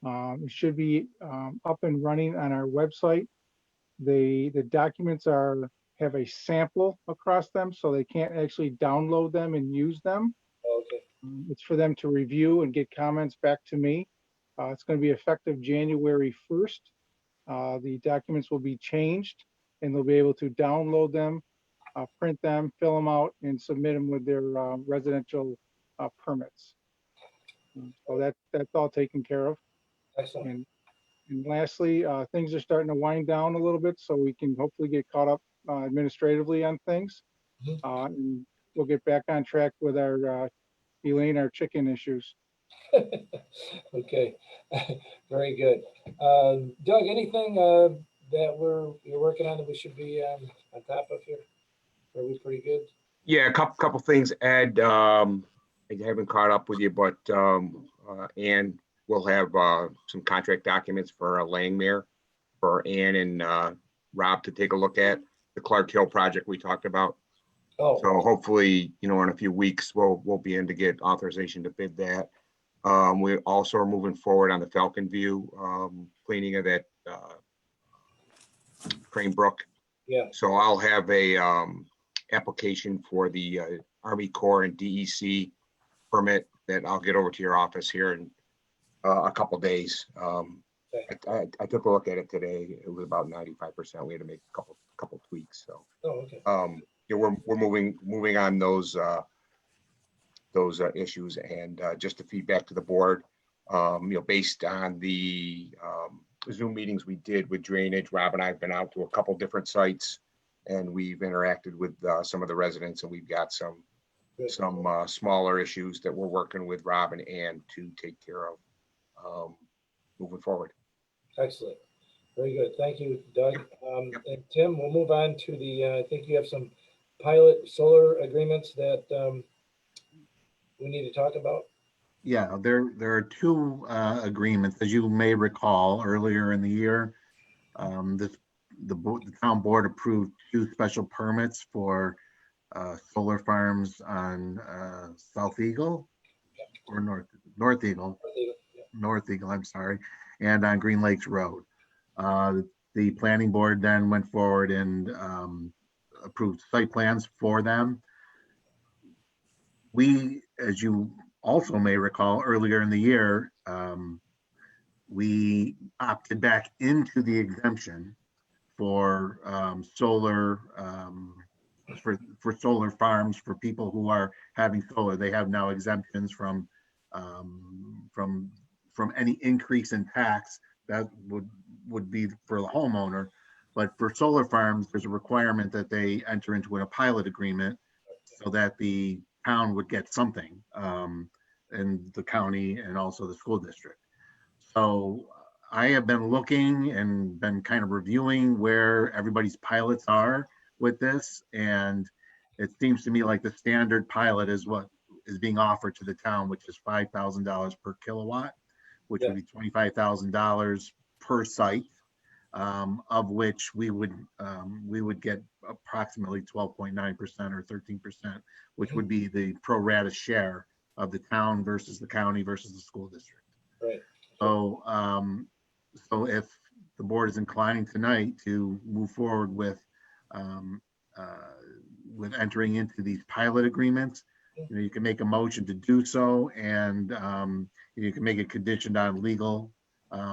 It should be up and running on our website. The documents have a sample across them, so they can't actually download them and use them. Okay. It's for them to review and get comments back to me. It's going to be effective January 1st. The documents will be changed and they'll be able to download them, print them, fill them out, and submit them with their residential permits. So that's all taken care of. Excellent. And lastly, things are starting to wind down a little bit, so we can hopefully get caught up administratively on things. And we'll get back on track with our Elaine, our chicken issues. Okay, very good. Doug, anything that you're working on that we should be on top of here? Are we pretty good? Yeah, a couple things, Ed. I haven't caught up with you, but Ann will have some contract documents for Langmuir for Ann and Rob to take a look at. The Clark Hill project we talked about. Oh. So hopefully, in a few weeks, we'll be in to get authorization to bid that. We also are moving forward on the Falcon View cleaning of that Crane Brook. Yeah. So I'll have a application for the Army Corps and DEC permit that I'll get over to your office here in a couple days. I took a look at it today. It was about 95%. We had to make a couple tweaks. So okay. We're moving on those issues, and just to feedback to the board, based on the Zoom meetings we did with drainage. Rob and I have been out to a couple different sites, and we've interacted with some of the residents, and we've got some smaller issues that we're working with Rob and Ann to take care of moving forward. Excellent. Very good. Thank you, Doug. And Tim, we'll move on to I think you have some pilot solar agreements that we need to talk about. Yeah, there are two agreements, as you may recall, earlier in the year. The town board approved two special permits for solar farms on South Eagle or North Eagle, I'm sorry, and on Green Lakes Road. The planning board then went forward and approved site plans for them. We, as you also may recall, earlier in the year, we opted back into the exemption for solar for solar farms for people who are having solar. They have now exemptions from any increase in tax that would be for the homeowner. But for solar farms, there's a requirement that they enter into a pilot agreement so that the town would get something, and the county and also the school district. So I have been looking and been kind of reviewing where everybody's pilots are with this. And it seems to me like the standard pilot is what is being offered to the town, which is $5,000 per kilowatt, which would be $25,000 per site, of which we would get approximately 12.9% or 13%, which would be the pro rata share of the town versus the county versus the school district. Right. So, so if the board is inclining tonight to move forward with entering into these pilot agreements, you can make a motion to do so, and you can make it conditioned on legal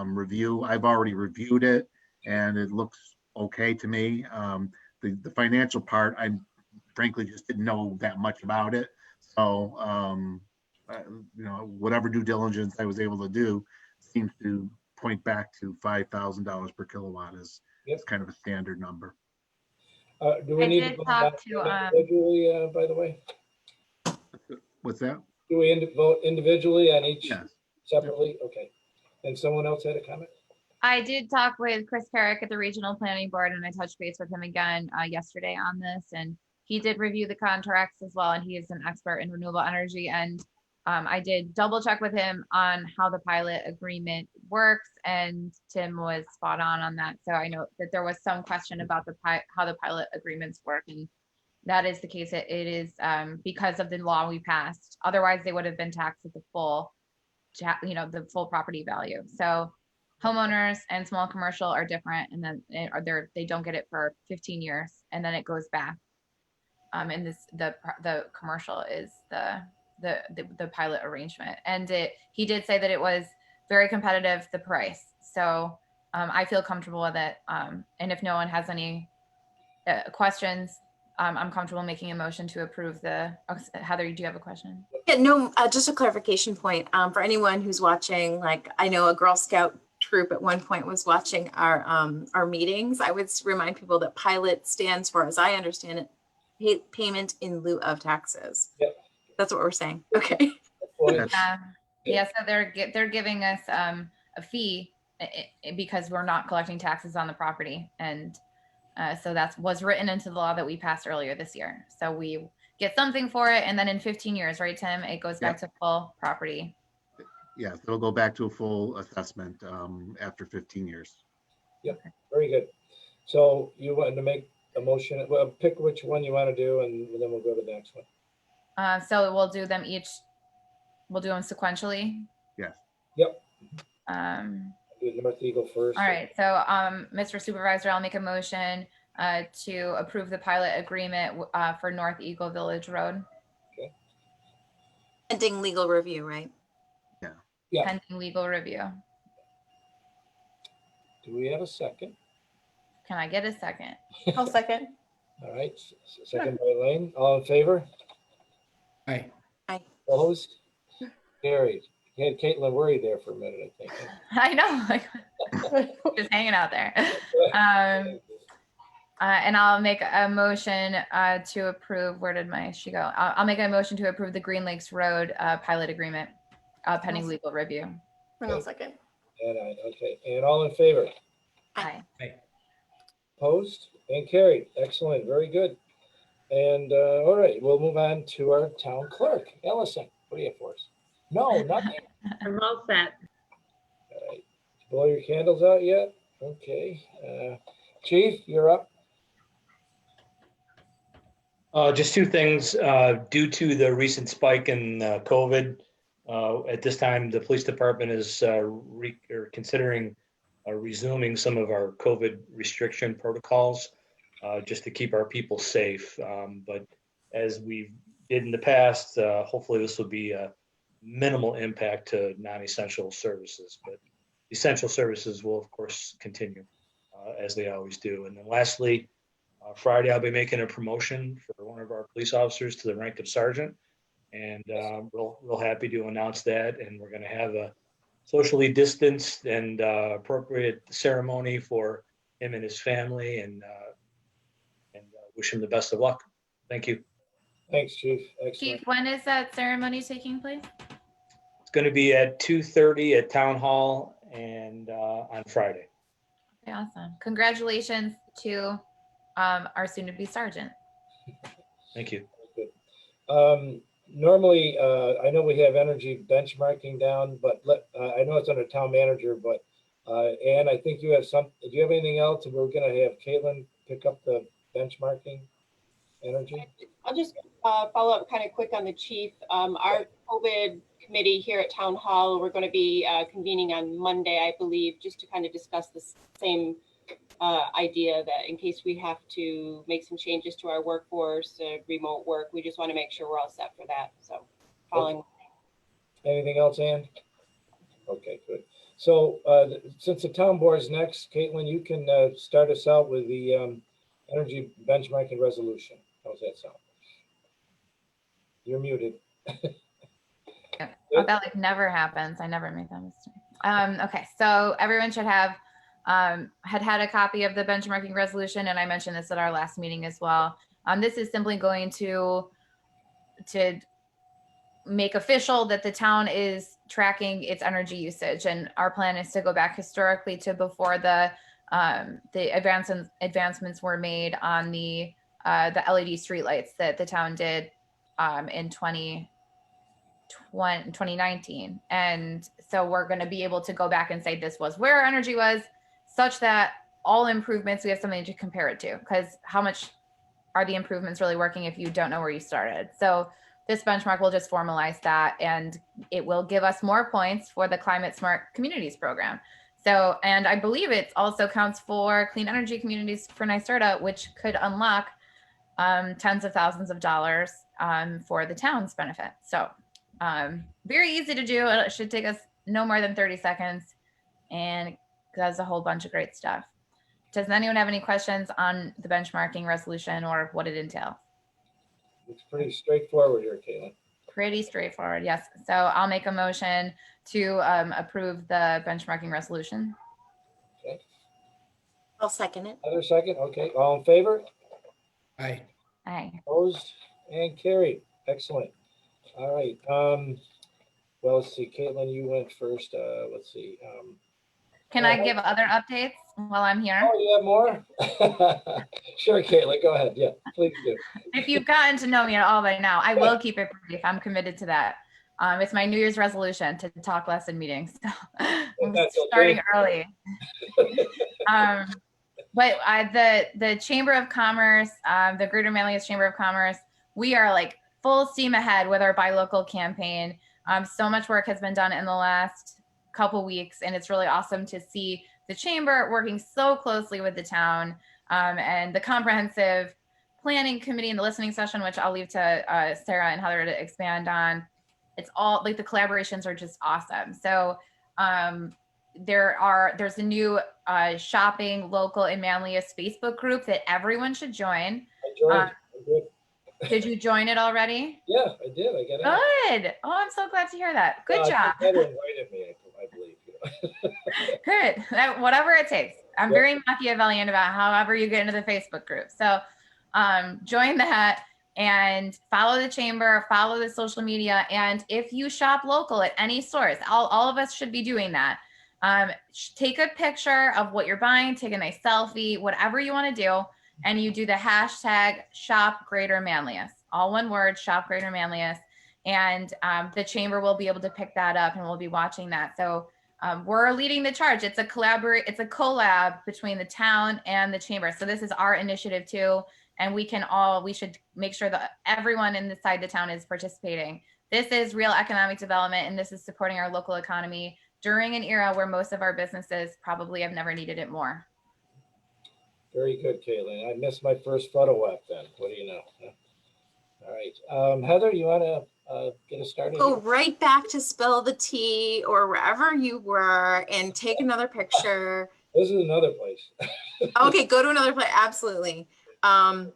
review. I've already reviewed it, and it looks okay to me. The financial part, I frankly just didn't know that much about it. So, whatever due diligence I was able to do seems to point back to $5,000 per kilowatt is kind of a standard number. Do we need to talk to individually, by the way? What's that? Do we vote individually on each separately? Okay. And someone else had a comment? I did talk with Chris Carrick at the Regional Planning Board, and I touched base with him again yesterday on this, and he did review the contracts as well, and he is an expert in renewable energy, and I did double check with him on how the pilot agreement works, and Tim was spot on that. So I know that there was some question about how the pilot agreements work, and that is the case. It is because of the law we passed. Otherwise, they would have been taxed at the full, the full property value. So homeowners and small commercial are different, and then they don't get it for 15 years, and then it goes back. And the commercial is the pilot arrangement, and he did say that it was very competitive, the price. So I feel comfortable with it. And if no one has any questions, I'm comfortable making a motion to approve Heather, do you have a question? Yeah, no, just a clarification point for anyone who's watching. Like, I know a Girl Scout troop at one point was watching our meetings. I would remind people that pilot stands for, as I understand it, payment in lieu of taxes. Yep. That's what we're saying. Okay. Yeah, so they're giving us a fee because we're not collecting taxes on the property, and so that was written into the law that we passed earlier this year. So we get something for it, and then in 15 years, right, Tim, it goes back to full property. Yes, it'll go back to a full assessment after 15 years. Yep, very good. So you wanted to make a motion, well, pick which one you want to do, and then we'll go to the next one. So we'll do them sequentially. Yes. Yep. Do North Eagle first. All right, so Mr. Supervisor, I'll make a motion to approve the pilot agreement for North Eagle Village Road. Okay. Pending legal review, right? Yeah. Pending legal review. Do we have a second? Can I get a second? I'll second. All right, second by Elaine. All in favor? Aye. Aye. Opposed? Carried. You had Caitlin worried there for a minute, I think. I know, just hanging out there. And I'll make a motion to approve. Where did she go? I'll make a motion to approve the Green Lakes Road pilot agreement pending legal review. And I'll second. And okay, and all in favor? Aye. Opposed and carried. Excellent, very good. And all right, we'll move on to our town clerk. Ellison, what do you have for us? No, nothing. I'm all set. All right, blow your candles out yet? Okay. Chief, you're up. Just two things. Due to the recent spike in COVID, at this time, the police department is considering resuming some of our COVID restriction protocols just to keep our people safe. But as we did in the past, hopefully this will be a minimal impact to non-essential services. But essential services will, of course, continue as they always do. And then lastly, Friday, I'll be making a promotion for one of our police officers to the rank of sergeant. And real happy to announce that. And we're going to have a socially distanced and appropriate ceremony for him and his family, and wish him the best of luck. Thank you. Thanks, Chief. Excellent. Chief, when is that ceremony taking place? It's going to be at 2:30 at Town Hall and on Friday. Okay, awesome. Congratulations to our soon-to-be sergeant. Thank you. Normally, I know we have energy benchmarking down, but I know it's under town manager, but Ann, I think you have do you have anything else? We're going to have Caitlin pick up the benchmarking energy. I'll just follow up kind of quick on the chief. Our COVID committee here at Town Hall, we're going to be convening on Monday, I believe, just to kind of discuss the same idea that in case we have to make some changes to our workforce, remote work, we just want to make sure we're all set for that. So following. Anything else, Ann? Okay, good. So since the town board is next, Caitlin, you can start us out with the energy benchmarking resolution. How's that sound? You're muted. That never happens. I never make that mistake. Okay, so everyone should have had a copy of the benchmarking resolution, and I mentioned this at our last meeting as well. This is simply going to make official that the town is tracking its energy usage, and our plan is to go back historically to before the advancements were made on the LED streetlights that the town did in 2020. 2019. And so we're going to be able to go back and say this was where our energy was, such that all improvements, we have something to compare it to, because how much are the improvements really working if you don't know where you started? So this benchmark will just formalize that, and it will give us more points for the Climate Smart Communities program. So, and I believe it also counts for clean energy communities for NYSERDA, which could unlock tens of thousands of dollars for the town's benefit. So very easy to do. It should take us no more than 30 seconds and does a whole bunch of great stuff. Does anyone have any questions on the benchmarking resolution or what it entails? It's pretty straightforward here, Caitlin. Pretty straightforward, yes. So I'll make a motion to approve the benchmarking resolution. Okay. I'll second it. Other second? Okay. All in favor? Aye. Aye. Opposed and carried. Excellent. All right. Well, let's see. Caitlin, you went first. Let's see. Can I give other updates while I'm here? Oh, you have more? Sure, Caitlin, go ahead. Yeah, please do. If you've gotten to know me at all by now, I will keep it brief. I'm committed to that. It's my New Year's resolution to talk less in meetings. So I'm starting early. But the Chamber of Commerce, the Greater Manlius Chamber of Commerce, we are like full steam ahead with our buy local campaign. So much work has been done in the last couple weeks, and it's really awesome to see the chamber working so closely with the town, and the comprehensive planning committee and the listening session, which I'll leave to Sarah and Heather to expand on. It's all like the collaborations are just awesome. So there's a new shopping local in Manlius Facebook group that everyone should join. I joined. Did you join it already? Yeah, I did. I got it. Good. Oh, I'm so glad to hear that. Good job. I think Heather invited me, I believe. Good. Whatever it takes. I'm very Machiavellian about however you get into the Facebook group. So join that and follow the chamber, follow the social media. And if you shop local at any source, all of us should be doing that. Take a picture of what you're buying, take a nice selfie, whatever you want to do. And you do the hashtag shop Greater Manlius, all one word, shop Greater Manlius. And the chamber will be able to pick that up and we'll be watching that. So we're leading the charge. It's a collab between the town and the chamber. So this is our initiative too. And we should make sure that everyone inside the town is participating. This is real economic development, and this is supporting our local economy during an era where most of our businesses probably have never needed it more. Very good, Caitlin. I missed my first photo op then. What do you know? All right. Heather, you want to get us started? Go right back to spill the tea or wherever you were and take another picture. This is another place. Okay, go to another place. Absolutely. And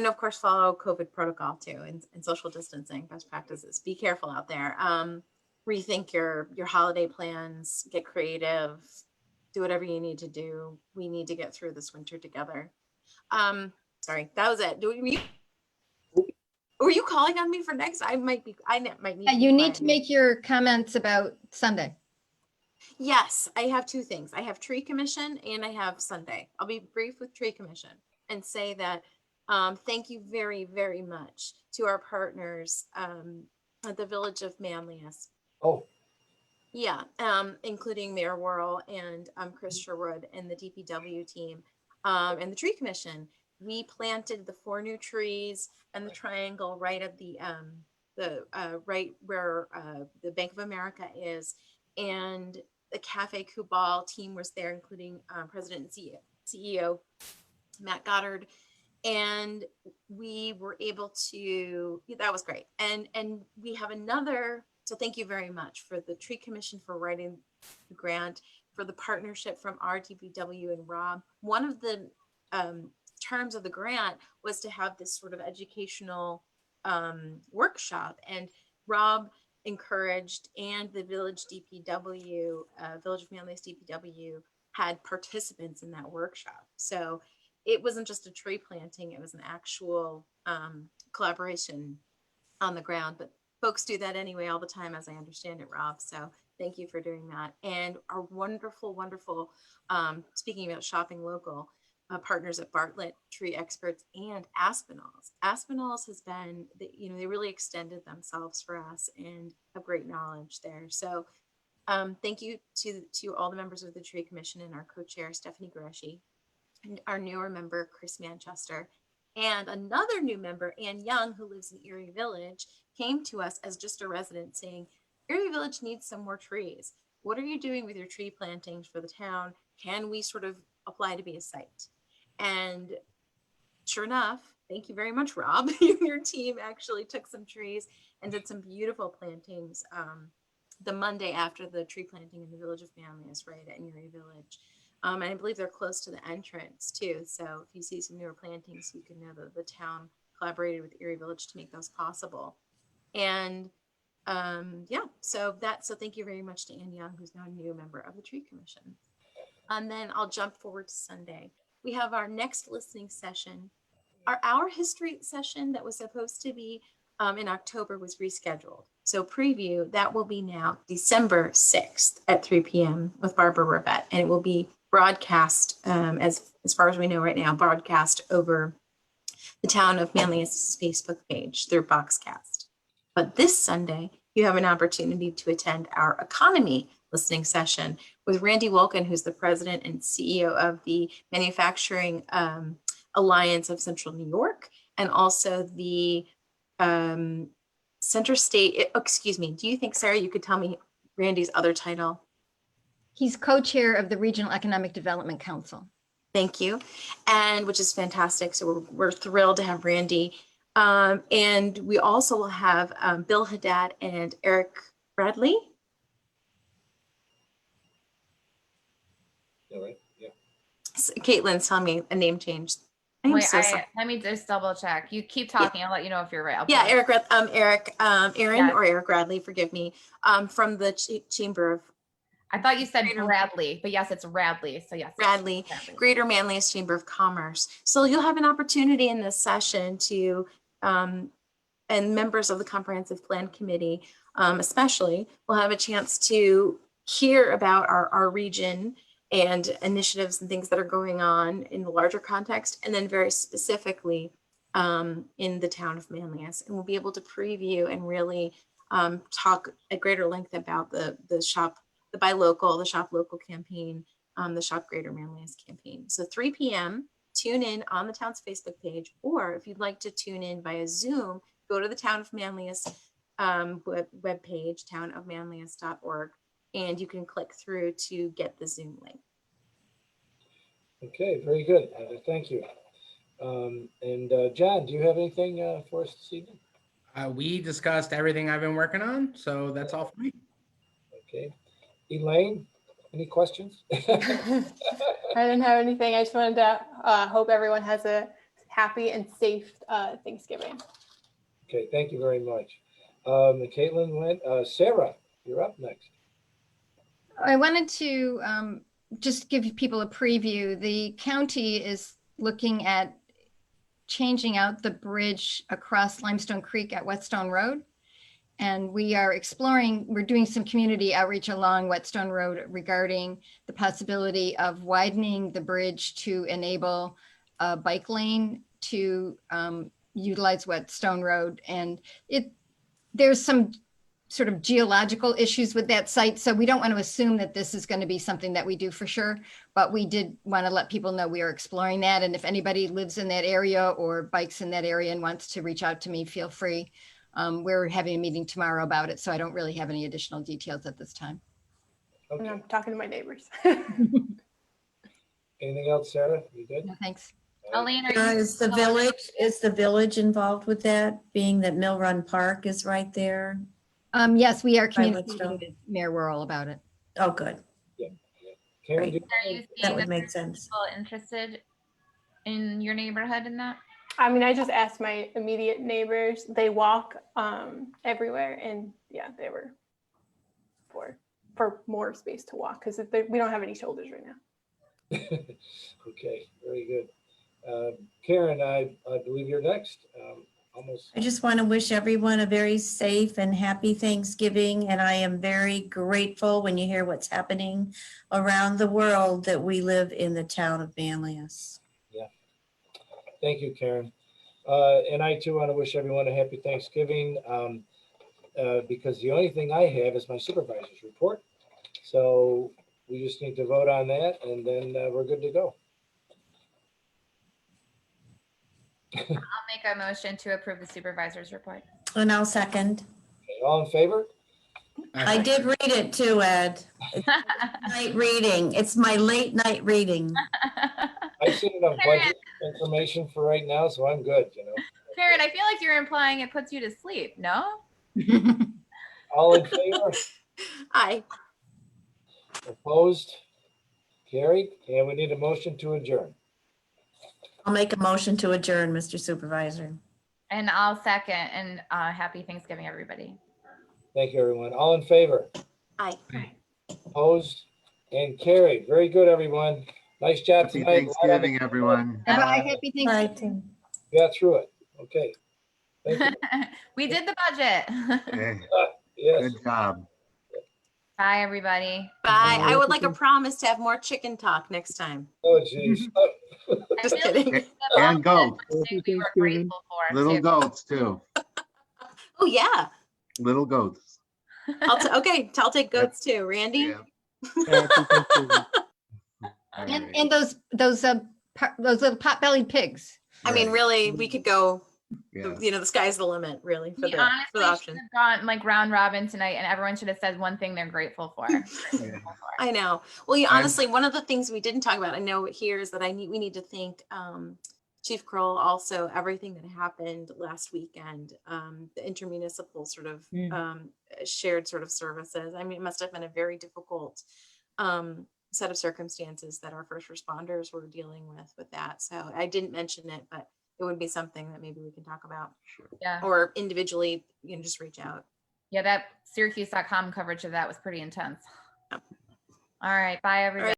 of course, follow COVID protocol too, and social distancing best practices. Be careful out there. Rethink your holiday plans, get creative, do whatever you need to do. We need to get through this winter together. Sorry, that was it. Were you calling on me for next? I might need. Yeah, you need to make your comments about Sunday. Yes, I have two things. I have tree commission and I have Sunday. I'll be brief with tree commission and say that thank you very, very much to our partners at the Village of Manlius. Oh. Yeah, including Mayor Worrell and Chris Sherwood and the DPW team and the tree commission. We planted the 4 new trees and the triangle right at the right where the Bank of America is, and the Cafe Kubal team was there, including President and CEO Matt Goddard, and we were able to. That was great, and we have another. So thank you very much for the tree commission for writing the grant, for the partnership from our DPW and Rob. One of the terms of the grant was to have this sort of educational workshop, and Rob encouraged, and the Village DPW, Village of Manlius DPW had participants in that workshop. So it wasn't just a tree planting, it was an actual collaboration on the ground, but folks do that anyway all the time, as I understand it, Rob. So thank you for doing that. And our wonderful, wonderful, speaking about shopping local, partners at Bartlett, Tree Experts, and Aspinalls. Aspinalls has been, they really extended themselves for us and have great knowledge there. So thank you to all the members of the Tree Commission and our co-chair, Stephanie Greshey, and our newer member, Chris Manchester, and another new member, Ann Young, who lives in Erie Village, came to us as just a resident saying, Erie Village needs some more trees. What are you doing with your tree plantings for the town? Can we sort of apply to be a site? And sure enough, thank you very much, Rob. Your team actually took some trees and did some beautiful plantings the Monday after the tree planting in the village of Manlius, right at Erie Village. And I believe they're close to the entrance too. So if you see some newer plantings, you can know that the town collaborated with Erie Village to make those possible. And so thank you very much to Ann Young, who's now a new member of the Tree Commission. And then I'll jump forward to Sunday. We have our next listening session. Our history session that was supposed to be in October was rescheduled. So preview, that will be now December 6th at 3 p.m. with Barbara Rivette. And it will be broadcast, as far as we know right now, broadcast over the town of Manlius' Facebook page through Boxcast. But this Sunday, you have an opportunity to attend our economy listening session with Randy Wolkin, who's the president and CEO of the Manufacturing Alliance of Central New York, and also the Center State, do you think, Sarah, you could tell me Randy's other title? He's co-chair of the Regional Economic Development Council. Thank you. And which is fantastic. So we're thrilled to have Randy. And we also will have Bill Haddad and Eric Bradley. All right. Yeah. So Caitlin's telling me a name change. Let me just double check. You keep talking. I'll let you know if you're right. Aaron or Eric Bradley, forgive me, from the Chamber of. I thought you said Bradley, but yes, it's Radley. So yes. Bradley, Greater Manlius Chamber of Commerce. So you'll have an opportunity in this session to, and members of the Comprehensive Plan Committee, especially, will have a chance to hear about our region and initiatives and things that are going on in the larger context, and then very specifically in the town of Manlius. And we'll be able to preview and really talk at greater length about the Buy Local, the Shop Local campaign, the Shop Greater Manlius campaign. So 3 p.m., tune in on the town's Facebook page, or if you'd like to tune in via Zoom, go to the Town of Manlius webpage, townofmanlius.org, and you can click through to get the Zoom link. Okay, very good. Thank you. John, do you have anything for us this evening? We discussed everything I've been working on, so that's all for me. Okay. Elaine, any questions? I didn't have anything. I just wanted to hope everyone has a happy and safe Thanksgiving. Okay, thank you very much. Caitlin went. Sarah, you're up next. I wanted to just give people a preview. The county is looking at changing out the bridge across Limestone Creek at Whetstone Road. And we are exploring, we're doing some community outreach along Whetstone Road regarding the possibility of widening the bridge to enable a bike lane to utilize Whetstone Road. And there's some sort of geological issues with that site. So we don't want to assume that this is going to be something that we do for sure, but we did want to let people know we are exploring that. And if anybody lives in that area or bikes in that area and wants to reach out to me, feel free. We're having a meeting tomorrow about it, so I don't really have any additional details at this time. Okay. And I'm talking to my neighbors. Anything else, Sarah? You good? No, thanks. Elaine, are you? Is the village involved with that, being that Mill Run Park is right there? Yes, we are By communicating Whetstone. with Mayor Worrell about it. Oh, good. Karen, Great. Are you That seeing would that make there's sense. people interested in your neighborhood in that? I mean, I just asked my immediate neighbors. They walk everywhere, and yeah, they were for more space to walk because we don't have any shoulders right now. Okay, very good. Karen, I believe you're next. I just want to wish everyone a very safe and happy Thanksgiving, and I am very grateful when you hear what's happening around the world that we live in the town of Manlius. Thank you, Karen. And I too want to wish everyone a happy Thanksgiving, because the only thing I have is my supervisor's report. So we just need to vote on that, and then we're good to go. I'll make a motion to approve the supervisor's report. And I'll second. Okay, all in favor? I did read it too, Ed. It's night reading. It's my late night reading. I've seen enough budget information for right now, so I'm good, you know. Karen, I feel like you're implying it puts you to sleep, no? All in favor? Aye. Opposed? Carried. And we need a motion to adjourn. I'll make a motion to adjourn, Mr. Supervisor. And I'll second, and happy Thanksgiving, everybody. Thank you, everyone. All in favor? Aye. Opposed? And carried. Very good, everyone. Nice job Happy tonight. Thanksgiving, everyone. Bye-bye, happy Bye, Thanksgiving. Tim. Got through it. Okay. Thank you. We did the budget. Hey, Yes. good job. Bye, everybody. Bye. I would like a promise to have more chicken talk next time. Oh, geez. Just I feel like kidding. And goats, we were grateful for little too. goats too. Oh, yeah. Little goats. Okay, I'll take goats too. Randy? Yeah. Happy Thanksgiving. All And, right. and those little pot-bellied pigs. I mean, Right. really, we could go, Yeah. the sky's the limit, really, for We the, for the honestly should options. have gone like round robin tonight, and everyone should have said one thing they're grateful for. I know. Well, I'm- honestly, one of the things we didn't talk about, I know here, is that we need to thank Chief Kroll, also everything that happened last weekend, the intermunicipal sort of shared sort of services. I mean, it must have been a very difficult set of circumstances that our first responders were dealing with that. So I didn't mention it, but it would be something that maybe we can talk about, Yeah. or individually, just reach out. Yeah, that Syracuse.com coverage of that was pretty intense. All right. Bye, everybody.